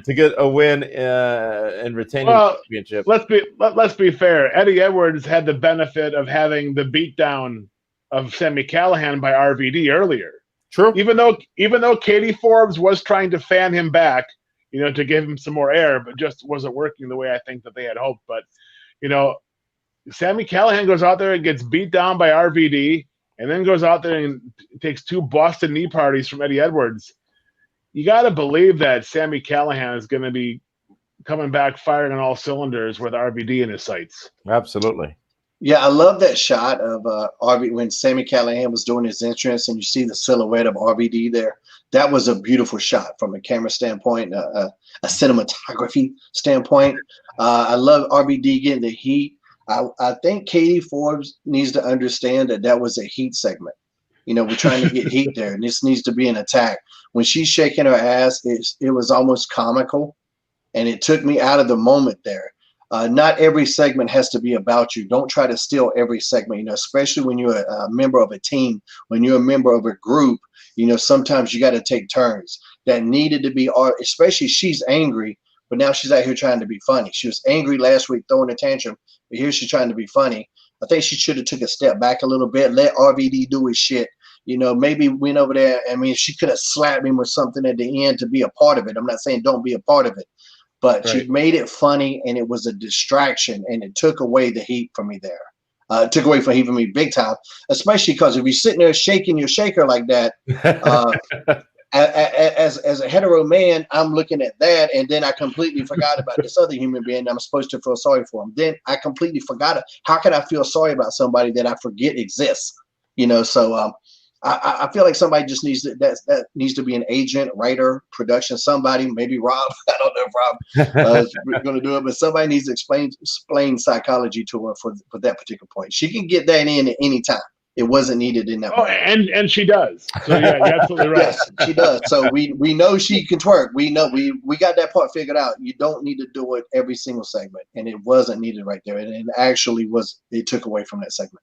get a win and retain the championship. Let's be fair. Eddie Edwards had the benefit of having the beatdown of Sammy Callahan by RVD earlier. True. Even though Katie Forbes was trying to fan him back, to give him some more air, but just wasn't working the way I think that they had hoped. But Sammy Callahan goes out there and gets beat down by RVD, and then goes out there and takes 2 Boston knee parties from Eddie Edwards. You got to believe that Sammy Callahan is going to be coming back firing on all cylinders with RVD in his sights. Absolutely. Yeah, I love that shot of RVD when Sammy Callahan was doing his entrance, and you see the silhouette of RVD there. That was a beautiful shot from a camera standpoint, a cinematography standpoint. I love RVD getting the heat. I think Katie Forbes needs to understand that was a heat segment. We're trying to get heat there, and this needs to be an attack. When she's shaking her ass, it was almost comical, and it took me out of the moment there. Not every segment has to be about you. Don't try to steal every segment, especially when you're a member of a team, when you're a member of a group, sometimes you got to take turns. That needed to be, especially she's angry, but now she's out here trying to be funny. She was angry last week, throwing a tantrum, but here she's trying to be funny. I think she should have took a step back a little bit, let RVD do his shit. Maybe went over there. I mean, she could have slapped him with something at the end to be a part of it. I'm not saying don't be a part of it, but she made it funny, and it was a distraction, and it took away the heat from me there. It took away from heat from me big time, especially because if you're sitting there shaking your shaker like that, as a hetero man, I'm looking at that, and then I completely forgot about this other human being I'm supposed to feel sorry for him. Then I completely forgot it. How can I feel sorry about somebody that I forget exists? So I feel like somebody just needs to that needs to be an agent, writer, production, somebody, maybe Rob. I don't know if Rob is going to do it, but somebody needs to explain psychology to her for that particular point. She can get that in at any time. It wasn't needed in that moment. And she does. So yeah, you're absolutely right. Yes, she does. So we know she can twerk. We know we got that part figured out. You don't need to do it every single segment, and it wasn't needed right there. And it actually was. It took away from that segment.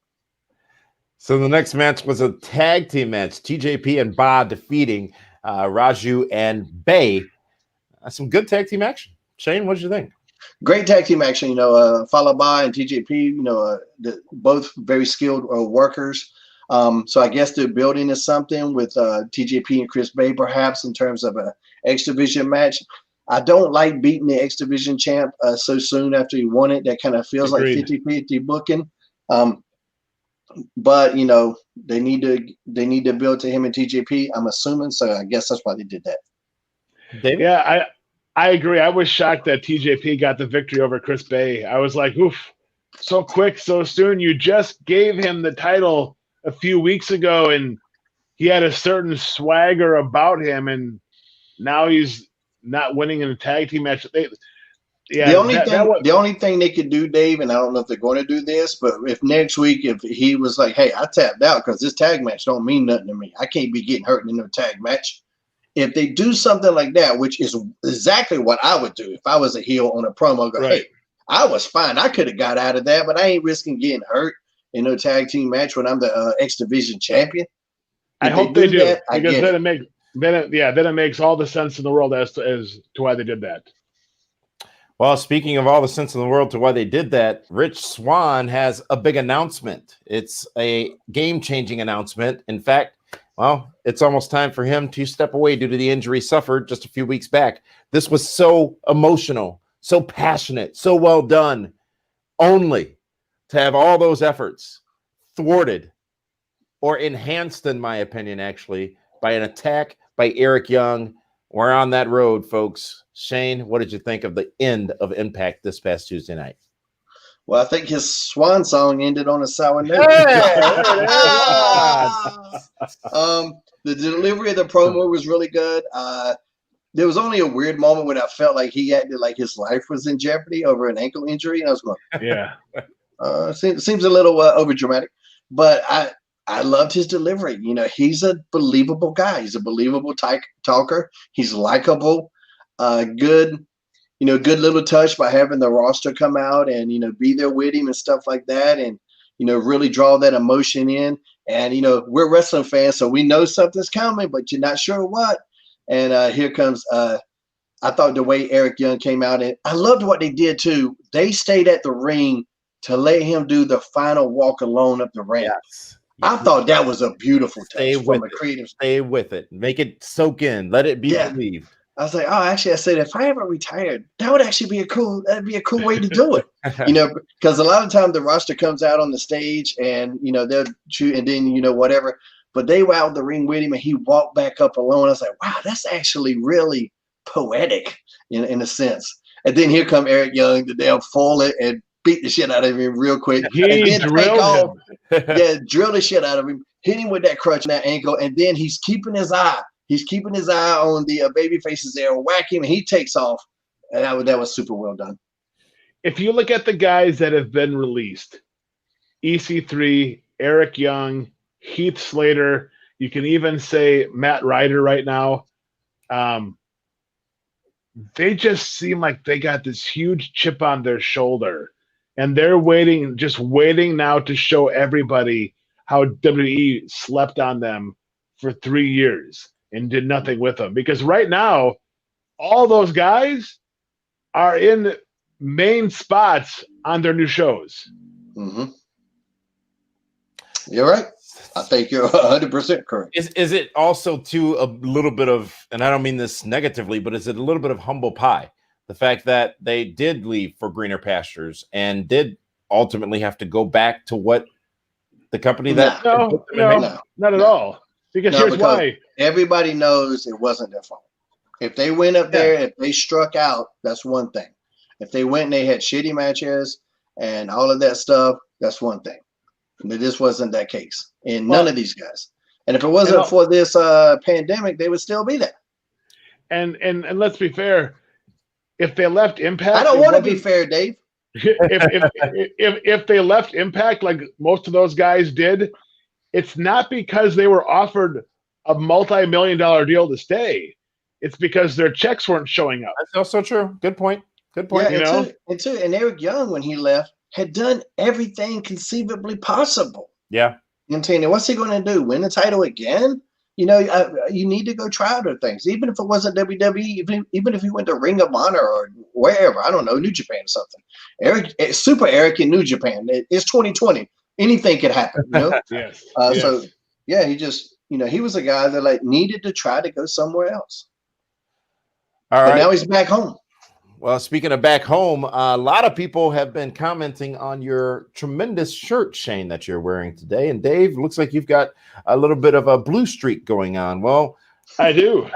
So the next match was a tag team match. TJP and Ba defeating Raju and Bay. Some good tag team action. Shane, what did you think? Great tag team action, followed by and TJP, both very skilled workers. So I guess they're building to something with TJP and Chris Bay, perhaps in terms of an X Division match. I don't like beating the X Division champ so soon after he won it. That kind of feels like 50-50 booking. But they need to build to him and TJP. I'm assuming, so I guess that's why they did that. David? Yeah, I agree. I was shocked that TJP got the victory over Chris Bay. I was like, oof, so quick, so soon. You just gave him the title a few weeks ago, and he had a certain swagger about him, and now he's not winning in a tag team match. The only thing they could do, Dave, and I don't know if they're going to do this, but if next week, if he was like, hey, I tapped out because this tag match don't mean nothing to me. I can't be getting hurt in no tag match. If they do something like that, which is exactly what I would do if I was a heel on a promo, hey, I was fine. I could have got out of that, but I ain't risking getting hurt in no tag team match when I'm the X Division champion. I hope they do that, because then it makes all the sense in the world as to why they did that. Well, speaking of all the sense in the world to why they did that, Rich Swann has a big announcement. It's a game-changing announcement. In fact, well, it's almost time for him to step away due to the injury suffered just a few weeks back. This was so emotional, so passionate, so well done, only to have all those efforts thwarted or enhanced, in my opinion, actually, by an attack by Eric Young. We're on that road, folks. Shane, what did you think of the end of Impact this past Tuesday night? Well, I think his Swann song ended on a sour note. The delivery of the promo was really good. There was only a weird moment when I felt like he acted like his life was in jeopardy over an ankle injury, and I was going, Yeah. Seems a little over dramatic, but I loved his delivery. You know, he's a believable guy. He's a believable talker. He's likable. Good little touch by having the roster come out and, be there with him and stuff like that. And, really draw that emotion in. And, we're wrestling fans, so we know something's coming, but you're not sure what. And here comes, I thought the way Eric Young came out, and I loved what they did too. They stayed at the ring to let him do the final walk alone up the ramp. Yes. I thought that was a beautiful touch from a creative. Stay with it. Make it soak in. Let it be believed. I was like, I said, if I ever retired, that would actually be a cool way to do it. Because a lot of times the roster comes out on the stage and, they'll shoot and then, whatever. But they were out in the ring with him and he walked back up alone. I was like, wow, that's actually really poetic in a sense. And then here come Eric Young, the damn foil it and beat the shit out of him real quick. And then drill the shit out of him, hit him with that crutch and that ankle. And then he's keeping his eye. He's keeping his eye on the baby faces there, whack him, and he takes off. And that was super well done. If you look at the guys that have been released, EC3, Eric Young, Heath Slater, you can even say Matt Ryder right now. They just seem like they got this huge chip on their shoulder. And they're waiting now to show everybody how WWE slept on them for 3 years and did nothing with them. Because right now, all those guys are in main spots on their new shows. Mm-hmm. You're right. I think you're 100% correct. Is it also too a little bit of, and I don't mean this negatively, but is it a little bit of humble pie? The fact that they did leave for greener pastures and did ultimately have to go back to what the company that no, not at all. Because here's why. Everybody knows it wasn't their fault. If they went up there, if they struck out, that's one thing. If they went and they had shitty matches and all of that stuff, that's one thing. But this wasn't that case in none of these guys. And if it wasn't for this pandemic, they would still be there. And let's be fair. If they left Impact, I don't want to be fair, Dave. If they left Impact like most of those guys did, it's not because they were offered a multi-million-dollar deal to stay. It's because their checks weren't showing up. That's also true. Good point. Yeah, and Eric Young, when he left, had done everything conceivably possible. Yeah. You know what I'm saying? What's he going to do? Win the title again? You need to go try other things. Even if it wasn't WWE, even if he went to Ring of Honor or wherever, I don't know, New Japan or something. Super Eric in New Japan. It's 2020. Anything could happen, Yes. So, he just, he was a guy that needed to try to go somewhere else. All right. Now he's back home. Well, speaking of back home, a lot of people have been commenting on your tremendous shirt, Shane, that you're wearing today. And Dave, looks like you've got a little bit of a blue streak going on. Well, I do.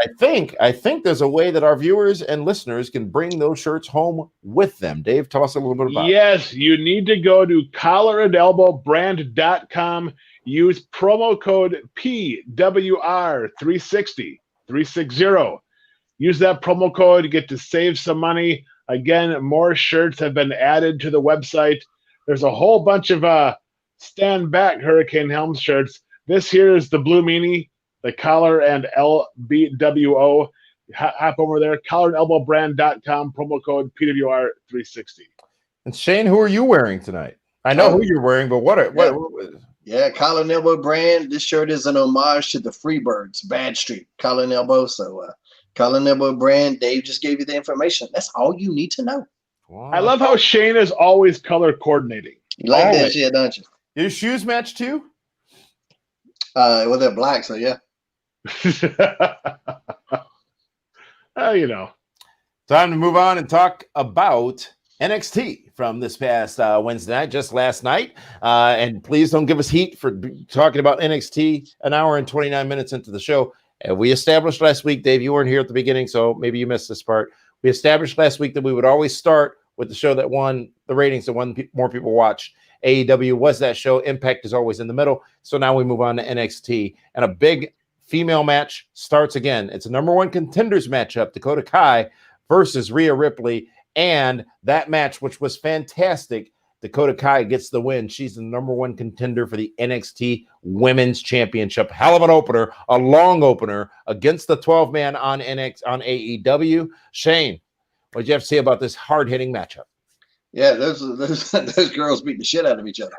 I think there's a way that our viewers and listeners can bring those shirts home with them. Dave, tell us a little bit about it. Yes, you need to go to collarandelbowbrand.com. Use promo code PWR 360. Use that promo code to get to save some money. Again, more shirts have been added to the website. There's a whole bunch of Stand Back Hurricane Helms shirts. This here is the Blue Meanie, the Collar and LBWO. Hop over there, collarandelbowbrand.com, promo code PWR360. And Shane, who are you wearing tonight? I know who you're wearing, but what? Yeah, Collar and Elbow brand. This shirt is an homage to the Freebirds, Bad Street, Collar and Elbow. So, Collar and Elbow brand. Dave just gave you the information. That's all you need to know. Wow. I love how Shane is always color coordinating. You like that shit, don't you? Your shoes match too? Well, they're black, so yeah. Time to move on and talk about NXT. from this past Wednesday night, just last night. And please don't give us heat for talking about NXT an hour and 29 minutes into the show. We established last week, Dave, you weren't here at the beginning, so maybe you missed this part. We established last week that we would always start with the show that won the ratings, that won more people watch. AEW was that show. Impact is always in the middle. So now we move on to NXT. And a big female match starts again. It's a number one contenders matchup, Dakota Kai versus Rhea Ripley. And that match, which was fantastic, Dakota Kai gets the win. She's the number one contender for the NXT Women's Championship. Hell of an opener, a long opener against the 12-man on AEW. Shane, what did you have to say about this hard-hitting matchup? Yeah, those girls beat the shit out of each other.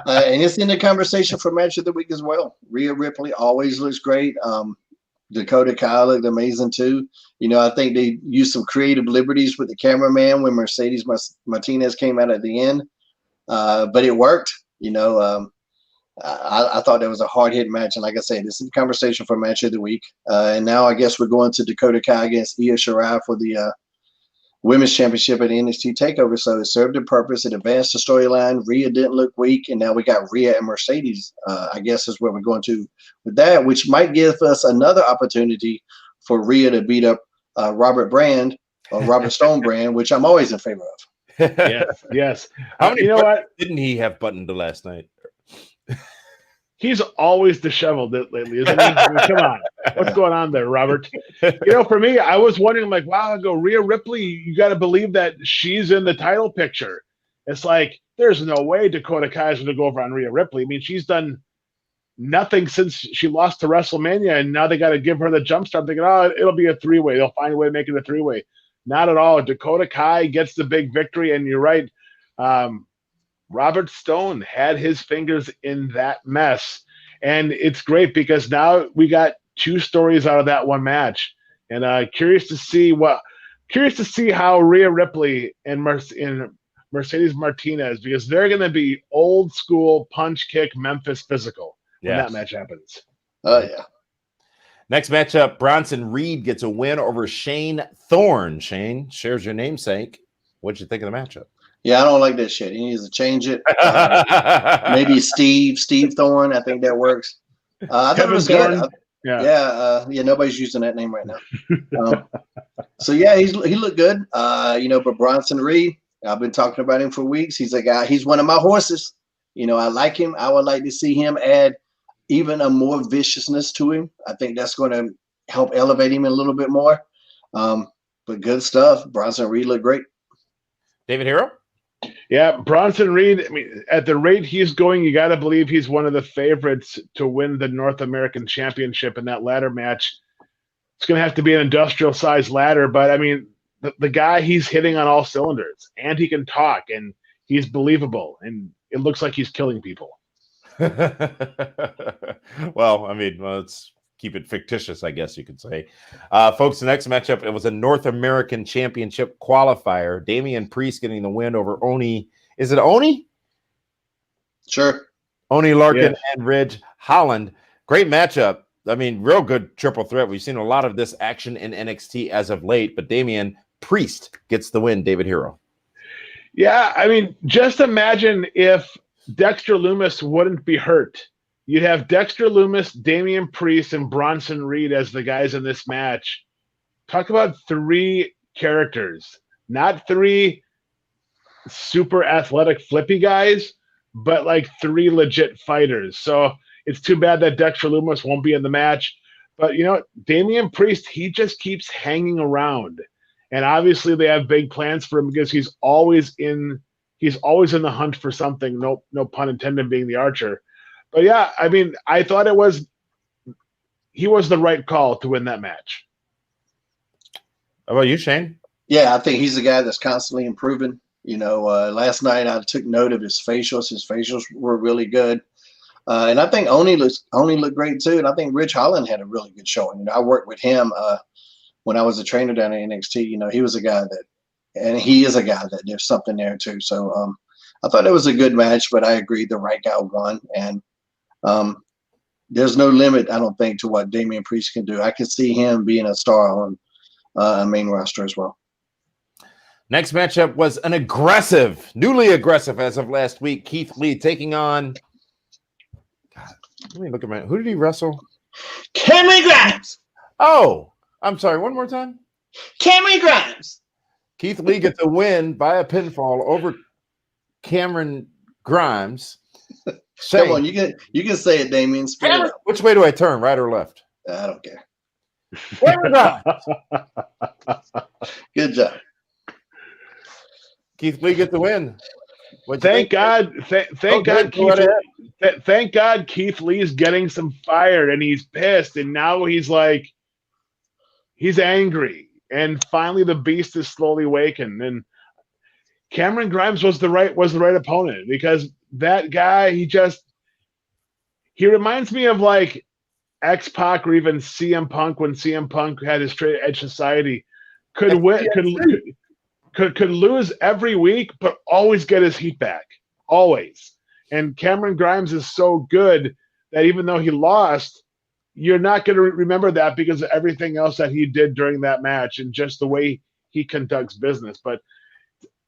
And it's in the conversation for match of the week as well. Rhea Ripley always looks great. Dakota Kai looked amazing too. I think they used some creative liberties with the cameraman when Mercedes Martinez came out at the end, but it worked. I thought that was a hard-hit match, and like I said, this is the conversation for match of the week. And now I guess we're going to Dakota Kai against Io Shirai for the Women's Championship at the NXT TakeOver. So it served a purpose. It advanced the storyline. Rhea didn't look weak, and now we got Rhea and Mercedes. I guess is where we're going to with that, which might give us another opportunity for Rhea to beat up Robert Stone Brand, which I'm always in favor of. Yes. How many what didn't he have buttoned to last night? He's always disheveled lately, isn't he? I mean, come on. What's going on there, Robert? For me, I was wondering, like, wow, I go, Rhea Ripley, you got to believe that she's in the title picture. It's like, there's no way Dakota Kai is going to go over on Rhea Ripley. I mean, she's done nothing since she lost to WrestleMania, and now they got to give her the jump start. I'm thinking, it'll be a three-way. They'll find a way to make it a three-way. Not at all. Dakota Kai gets the big victory, and you're right. Robert Stone had his fingers in that mess, and it's great because now we got two stories out of that one match, and curious to see how Rhea Ripley and Mercedes Martinez, because they're going to be old school punch kick Memphis physical when that match happens. Oh yeah. Next matchup, Bronson Reed gets a win over Shane Thorne. Shane shares your namesake. What'd you think of the matchup? Yeah, I don't like that shit. He needs to change it. Maybe Steve Thorne. I think that works. I thought it was good. Nobody's using that name right now. So yeah, he looked good. But Bronson Reed, I've been talking about him for weeks. He's a guy. He's one of my horses. I like him. I would like to see him add even a more viciousness to him. I think that's going to help elevate him a little bit more. But good stuff. Bronson Reed looked great. David Hero? Yeah, Bronson Reed, I mean, at the rate he's going, you got to believe he's one of the favorites to win the North American Championship in that ladder match. It's going to have to be an industrial-sized ladder, but, I mean, the guy, he's hitting on all cylinders, and he can talk, and he's believable, and it looks like he's killing people. Well, I mean, let's keep it fictitious, I guess you could say. Folks, the next matchup, it was a North American Championship qualifier. Damian Priest getting the win over Oni. Is it Oni? Sure. Oni Larkin and Ridge Holland. Great matchup. I mean, real good triple threat. We've seen a lot of this action in NXT as of late, but Damian Priest gets the win, David Hero. Yeah, I mean, just imagine if Dexter Lumis wouldn't be hurt. You'd have Dexter Lumis, Damian Priest, and Bronson Reed as the guys in this match. Talk about three characters, not three super athletic flippy guys, but like three legit fighters. So it's too bad that Dexter Lumis won't be in the match. But, Damian Priest, he just keeps hanging around. And obviously they have big plans for him because he's always in the hunt for something, no pun intended, being the Archer. But yeah, I mean, I thought he was the right call to win that match. How about you, Shane? Yeah, I think he's the guy that's constantly improving. Last night I took note of his facials. His facials were really good. And I think Oni looked great too. And I think Ridge Holland had a really good showing. I worked with him when I was a trainer down at NXT. He was a guy and he is a guy that there's something there too. So I thought it was a good match, but I agree the right guy won. And there's no limit, I don't think, to what Damian Priest can do. I can see him being a star on a main roster as well. Next matchup was an newly aggressive as of last week, Keith Lee taking on. God, let me look at who did he wrestle? Cameron Grimes. Oh, I'm sorry. One more time. Cameron Grimes. Keith Lee gets a win by a pinfall over Cameron Grimes. Come on, you can say it, Damien. Which way do I turn, right or left? I don't care. Cameron Grimes. Good job. Keith Lee gets the win. Thank God Keith Lee's getting some fire and he's pissed and now he's angry and finally the beast is slowly wakened and Cameron Grimes was the right opponent because that guy he reminds me of like X-Pac or even CM Punk when CM Punk had his Straight Edge Society could lose every week but always get his heat back always. And Cameron Grimes is so good that even though he lost, you're not going to remember that because of everything else that he did during that match and just the way he conducts business. But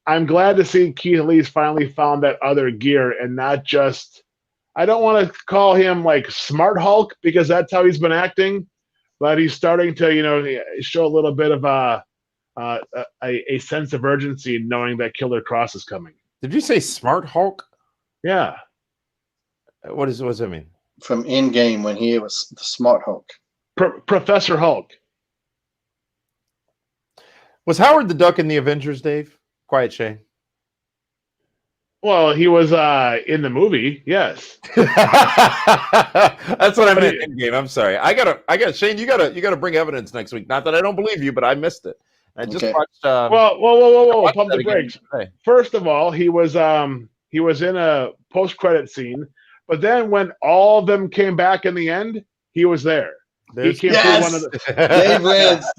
I'm glad to see Keith Lee's finally found that other gear and not just – I don't want to call him like Smart Hulk because that's how he's been acting, but he's starting to, show a little bit of a sense of urgency knowing that Killer Cross is coming. Did you say Smart Hulk? Yeah. What does that mean? From Endgame when he was the Smart Hulk. Professor Hulk. Was Howard the Duck in the Avengers, Dave? Quiet Shane. Well, he was in the movie, yes. That's what I meant in game. I'm sorry. I gotta Shane, you gotta bring evidence next week. Not that I don't believe you, but I missed it. I just watched whoa, pump the brakes. First of all, he was in a post-credit scene, but then when all of them came back in the end, he was there. He came through one of the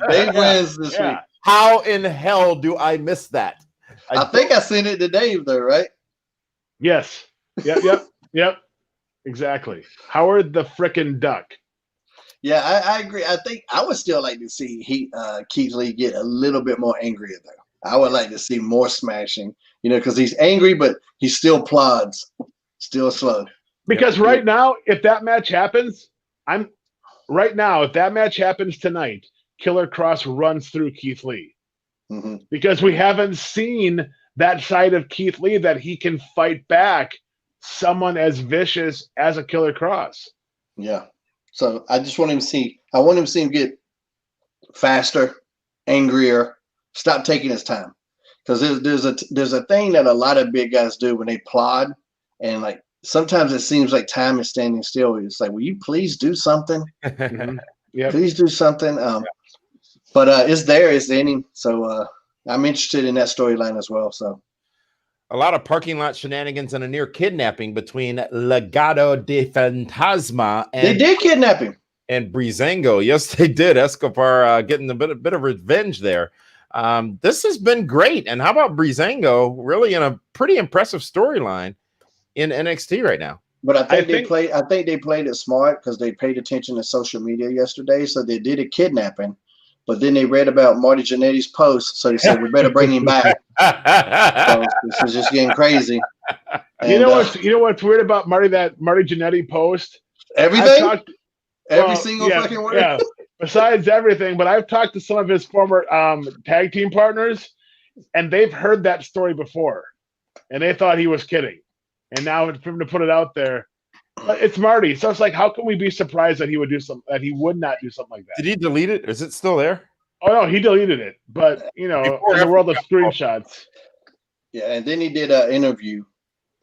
Dave wins this week. How in hell do I miss that? I think I sent it to Dave though, right? Yes. Yep. Exactly. Howard the frickin' Duck. Yeah, I agree. I think I would still like to see Keith Lee get a little bit more angrier though. I would like to see more smashing, because he's angry, but he still plods, still slow. Because right now, if that match happens, tonight, Killer Cross runs through Keith Lee. Mm-hmm. Because we haven't seen that side of Keith Lee that he can fight back someone as vicious as a Killer Cross. Yeah. So I just want him to see. I want him to see him get faster, angrier, stop taking his time. Because there's a thing that a lot of big guys do when they plod, and like sometimes it seems like time is standing still. It's like, will you please do something? Mm-hmm. Yeah. Please do something. But it's in him. So I'm interested in that storyline as well. So a lot of parking lot shenanigans and a near kidnapping between Legado de Fantasma and they did kidnap him and Breezango. Yes, they did. Escobar getting a bit of revenge there. This has been great. And how about Breezango really in a pretty impressive storyline in NXT right now? But I think they played it smart because they paid attention to social media yesterday. So they did a kidnapping, but then they read about Marty Jannetty's post, so they said we better bring him back. So this is just getting crazy. And, you know what's weird about that Marty Jannetty post? Everything, every single fucking word. Yeah. Besides everything, but I've talked to some of his former tag team partners, and they've heard that story before, and they thought he was kidding. And now for him to put it out there, it's Marty. So it's like, how can we be surprised that he would not do something like that? Did he delete it? Is it still there? Oh no, he deleted it. But in the world of screenshots. Yeah, and then he did an interview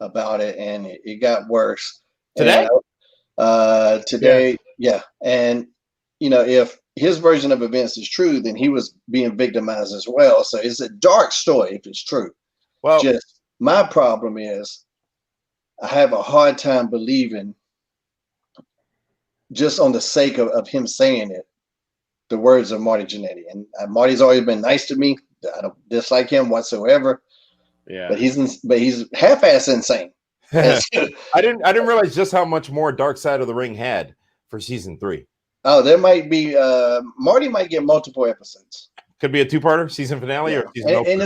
about it, and it got worse. Today? Today, yeah. And if his version of events is true, then he was being victimized as well. So it's a dark story if it's true. Well, just my problem is I have a hard time believing, just on the sake of him saying it, the words of Marty Jannetty. And Marty's always been nice to me. I don't dislike him whatsoever. Yeah, but he's half-ass insane. I didn't realize just how much more Dark Side of the Ring had for season 3. Oh, there might be Marty might get multiple episodes. Could be a two-parter season finale or season opener.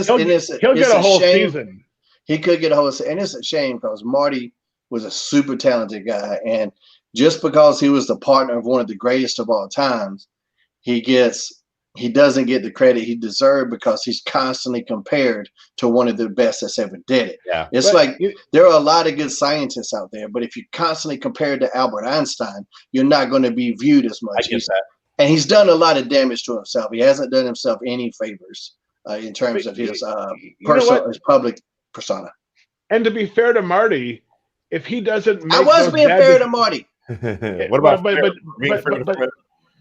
He'll get a whole season. He could get a whole season. And it's a shame because Marty was a super talented guy. And just because he was the partner of one of the greatest of all times, he doesn't get the credit he deserved because he's constantly compared to one of the best that's ever did it. Yeah. It's there are a lot of good scientists out there, but if you constantly compare to Albert Einstein, you're not going to be viewed as much. I get that. And he's done a lot of damage to himself. He hasn't done himself any favors in terms of his public persona. And to be fair to Marty, if he doesn't make I was being fair to Marty. What about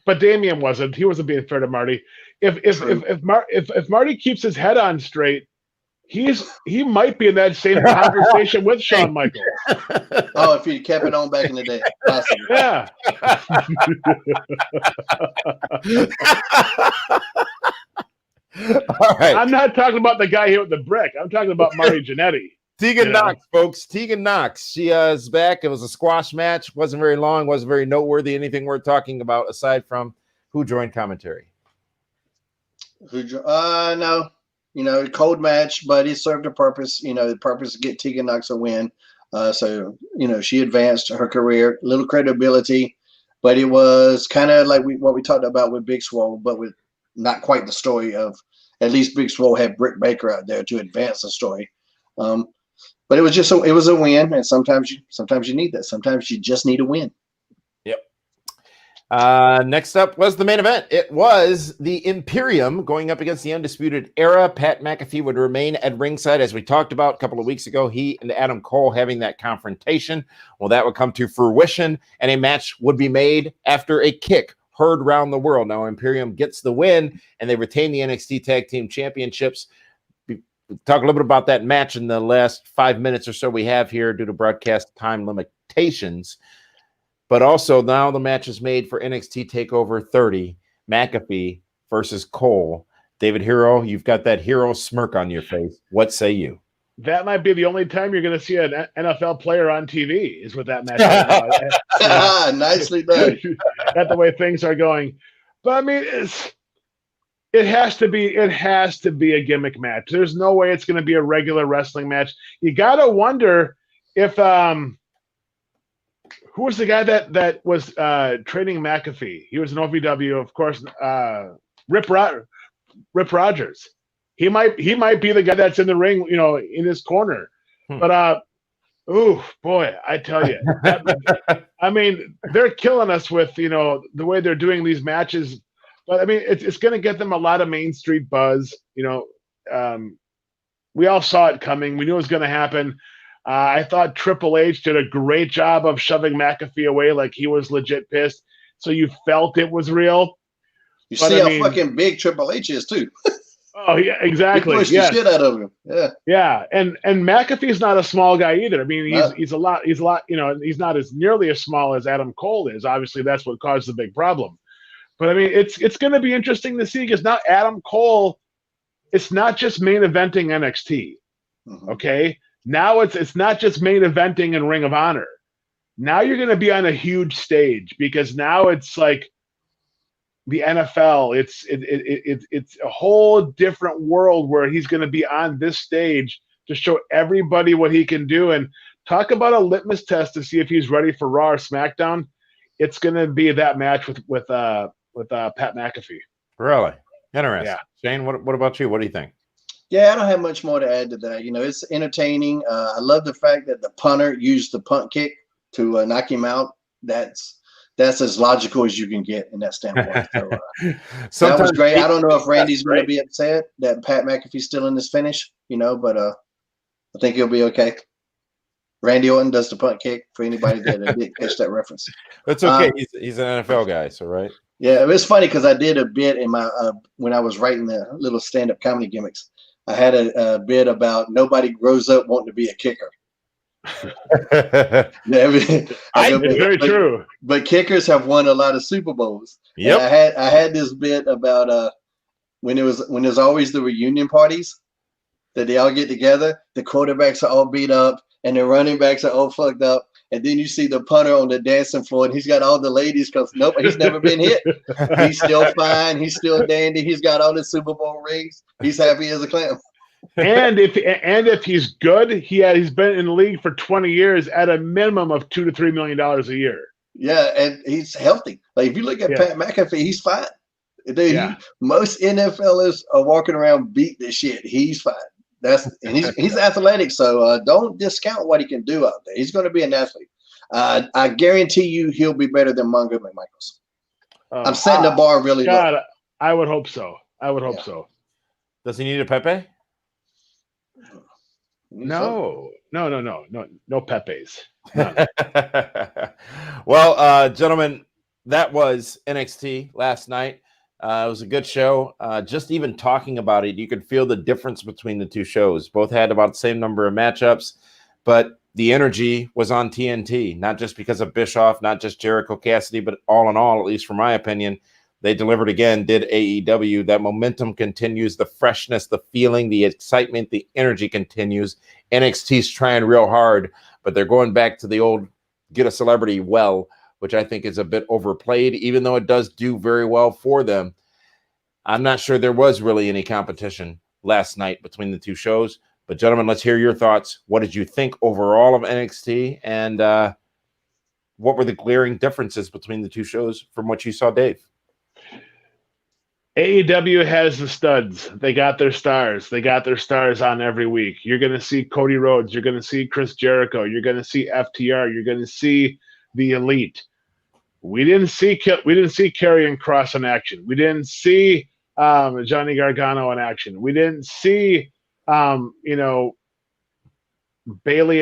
but Damian wasn't. He wasn't being fair to Marty. If Marty keeps his head on straight, he might be in that same conversation with Shawn Michaels. Oh, if he kept it on back in the day, possibly. Yeah. All right. I'm not talking about the guy here with the brick. I'm talking about Marty Jannetty. Tegan Knox, folks. Tegan Knox. She is back. It was a squash match. Wasn't very long. Wasn't very noteworthy. Anything worth talking about aside from who joined commentary? No. Cold match, but it served a purpose. The purpose to get Tegan Knox a win. So she advanced her career, little credibility, but it was kind of like what we talked about with Big Swole, but with not quite the story of. At least Big Swole had Britt Baker out there to advance the story. But it was it was a win, and sometimes you need that. Sometimes you just need a win. Yep. Next up was the main event. It was the Imperium going up against the Undisputed Era. Pat McAfee would remain at ringside, as we talked about a couple of weeks ago. He and Adam Cole having that confrontation. Well, that would come to fruition, and a match would be made after a kick heard around the world. Now, Imperium gets the win, and they retain the NXT Tag Team Championships. Talk a little bit about that match in the last 5 minutes or so we have here due to broadcast time limitations. But also now the match is made for NXT TakeOver 30, McAfee versus Cole. David Hero, you've got that hero smirk on your face. What say you? That might be the only time you're going to see an NFL player on TV is with that match. Nicely done. At the way things are going. But I mean, it has to be a gimmick match. There's no way it's going to be a regular wrestling match. You got to wonder if who was the guy that was training McAfee? He was an OVW, of course. Rip Rogers. He might be the guy that's in the ring, in his corner. But oh boy, I tell you, I mean, they're killing us with the way they're doing these matches. But I mean, it's going to get them a lot of Main Street buzz. We all saw it coming. We knew it was going to happen. I thought Triple H did a great job of shoving McAfee away like he was legit pissed. So you felt it was real. You see how fucking big Triple H is too. Oh yeah, exactly. He pushed the shit out of him. Yeah. Yeah, and McAfee's not a small guy either. I mean, he's a lot. He's not as nearly as small as Adam Cole is. Obviously, that's what caused the big problem. But I mean, it's going to be interesting to see because now Adam Cole, it's not just main eventing NXT. Mm-hmm. Okay, now it's not just main eventing in Ring of Honor. Now you're going to be on a huge stage because now it's like the NFL. It's a whole different world where he's going to be on this stage to show everybody what he can do and talk about a litmus test to see if he's ready for Raw or SmackDown. It's going to be that match with Pat McAfee. Really interesting. Yeah. Shane, what about you? What do you think? Yeah, I don't have much more to add to that. It's entertaining. I love the fact that the punter used the punt kick to knock him out. That's as logical as you can get in that standpoint. So, that was great. I don't know if Randy's going to be upset that Pat McAfee's still in this finish, but I think he'll be okay. Randy Orton does the punt kick for anybody that didn't catch that reference. That's okay. He's an NFL guy, so right. Yeah, it was funny because I did a bit in my when I was writing the little stand-up comedy gimmicks. I had a bit about nobody grows up wanting to be a kicker. Very true. But kickers have won a lot of Super Bowls. Yep. I had this bit about when there's always the reunion parties that they all get together. The quarterbacks are all beat up and the running backs are all fucked up. And then you see the punter on the dancing floor, and he's got all the ladies because nope, he's never been hit. He's still fine. He's still dandy. He's got all the Super Bowl rings. He's happy as a clam. And if he's good, he's been in the league for 20 years at a minimum of $2 to $3 million a year. Yeah, and he's healthy. Like if you look at Pat McAfee, he's fine. Dude, most NFLers are walking around beat this shit. He's fine. He's athletic, so don't discount what he can do out there. He's going to be an athlete. I guarantee you, he'll be better than Montgomery Michaels. I'm setting the bar really low. I would hope so. So. Does he need a Pepe? No Pepes. Well, gentlemen, that was NXT last night. It was a good show. Just even talking about it, you could feel the difference between the two shows. Both had about the same number of matchups, but the energy was on TNT, not just because of Bischoff, not just Jericho, Cassidy, but all in all, at least from my opinion, they delivered again, did AEW. That momentum continues, the freshness, the feeling, the excitement, the energy continues. NXT's trying real hard, but they're going back to the old get a celebrity well, which I think is a bit overplayed, even though it does do very well for them. I'm not sure there was really any competition last night between the two shows. But, gentlemen, let's hear your thoughts. What did you think overall of NXT? And what were the glaring differences between the two shows from what you saw, Dave? AEW has the studs. They got their stars. They got their stars on every week. You're going to see Cody Rhodes. You're going to see Chris Jericho. You're going to see FTR. You're going to see the Elite. We didn't see Karrion Kross in action. We didn't see Johnny Gargano in action. We didn't see Bailey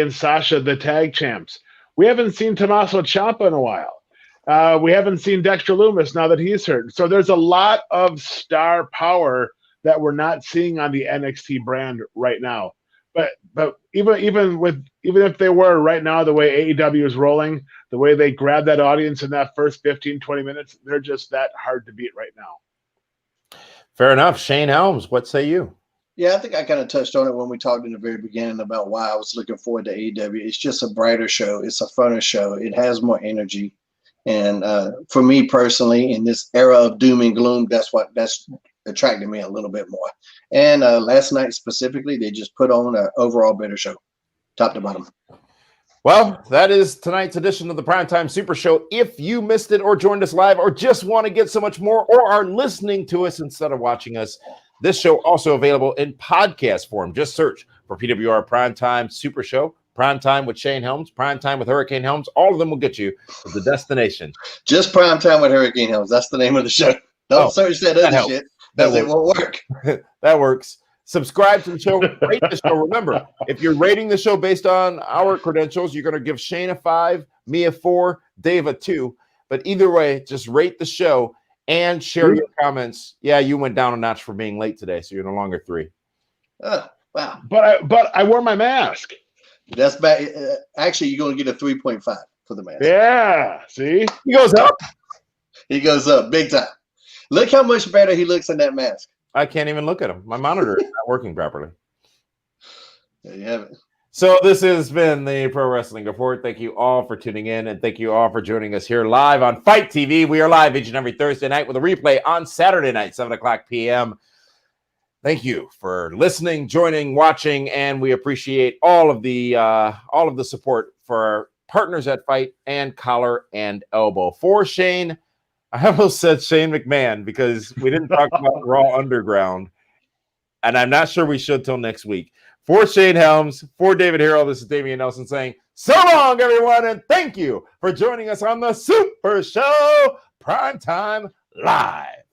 and Sasha, the tag champs. We haven't seen Tommaso Ciampa in a while. We haven't seen Dexter Lumis now that he's hurt. So there's a lot of star power that we're not seeing on the NXT brand right now. But even if they were right now, the way AEW is rolling, the way they grab that audience in that first 15, 20 minutes, they're just that hard to beat right now. Fair enough. Shane Helms, what say you? Yeah, I think I kind of touched on it when we talked in the very beginning about why I was looking forward to AEW. It's just a brighter show. It's a funner show. It has more energy. And for me personally, in this era of doom and gloom, that's attracted me a little bit more. And last night specifically, they just put on an overall better show, top to bottom. Well, that is tonight's edition of the Primetime Super Show. If you missed it or joined us live or just want to get so much more or are listening to us instead of watching us, this show also available in podcast form. Just search for PWR Primetime Super Show, Primetime with Shane Helms, Primetime with Hurricane Helms. All of them will get you to the destination. Just Primetime with Hurricane Helms. That's the name of the show. Don't search that other shit. It won't work. That works. Subscribe to the show. Rate the show. Remember, if you're rating the show based on our credentials, you're going to give Shane a 5, me a 4, Dave a 2. But either way, just rate the show and share your comments. Yeah, you went down a notch for being late today, so you're no longer 3. Oh, wow. But I wore my mask. That's bad. Actually, you're going to get a 3.5 for the mask. Yeah. See? He goes up. He goes up big time. Look how much better he looks in that mask. I can't even look at him. My monitor is not working properly. There you have it. So this has been the Pro Wrestling Report. Thank you all for tuning in, and thank you all for joining us here live on Fight TV. We are live each and every Thursday night with a replay on Saturday night, 7 o'clock p.m. Thank you for listening, joining, watching, and we appreciate all of the support for our partners at Fight and Collar and Elbow. For Shane, I almost said Shane McMahon because we didn't talk about Raw Underground, and I'm not sure we should till next week. For Shane Helms, for David Harrell, this is Damian Nelson saying, so long, everyone, and thank you for joining us on the Super Show Primetime Live.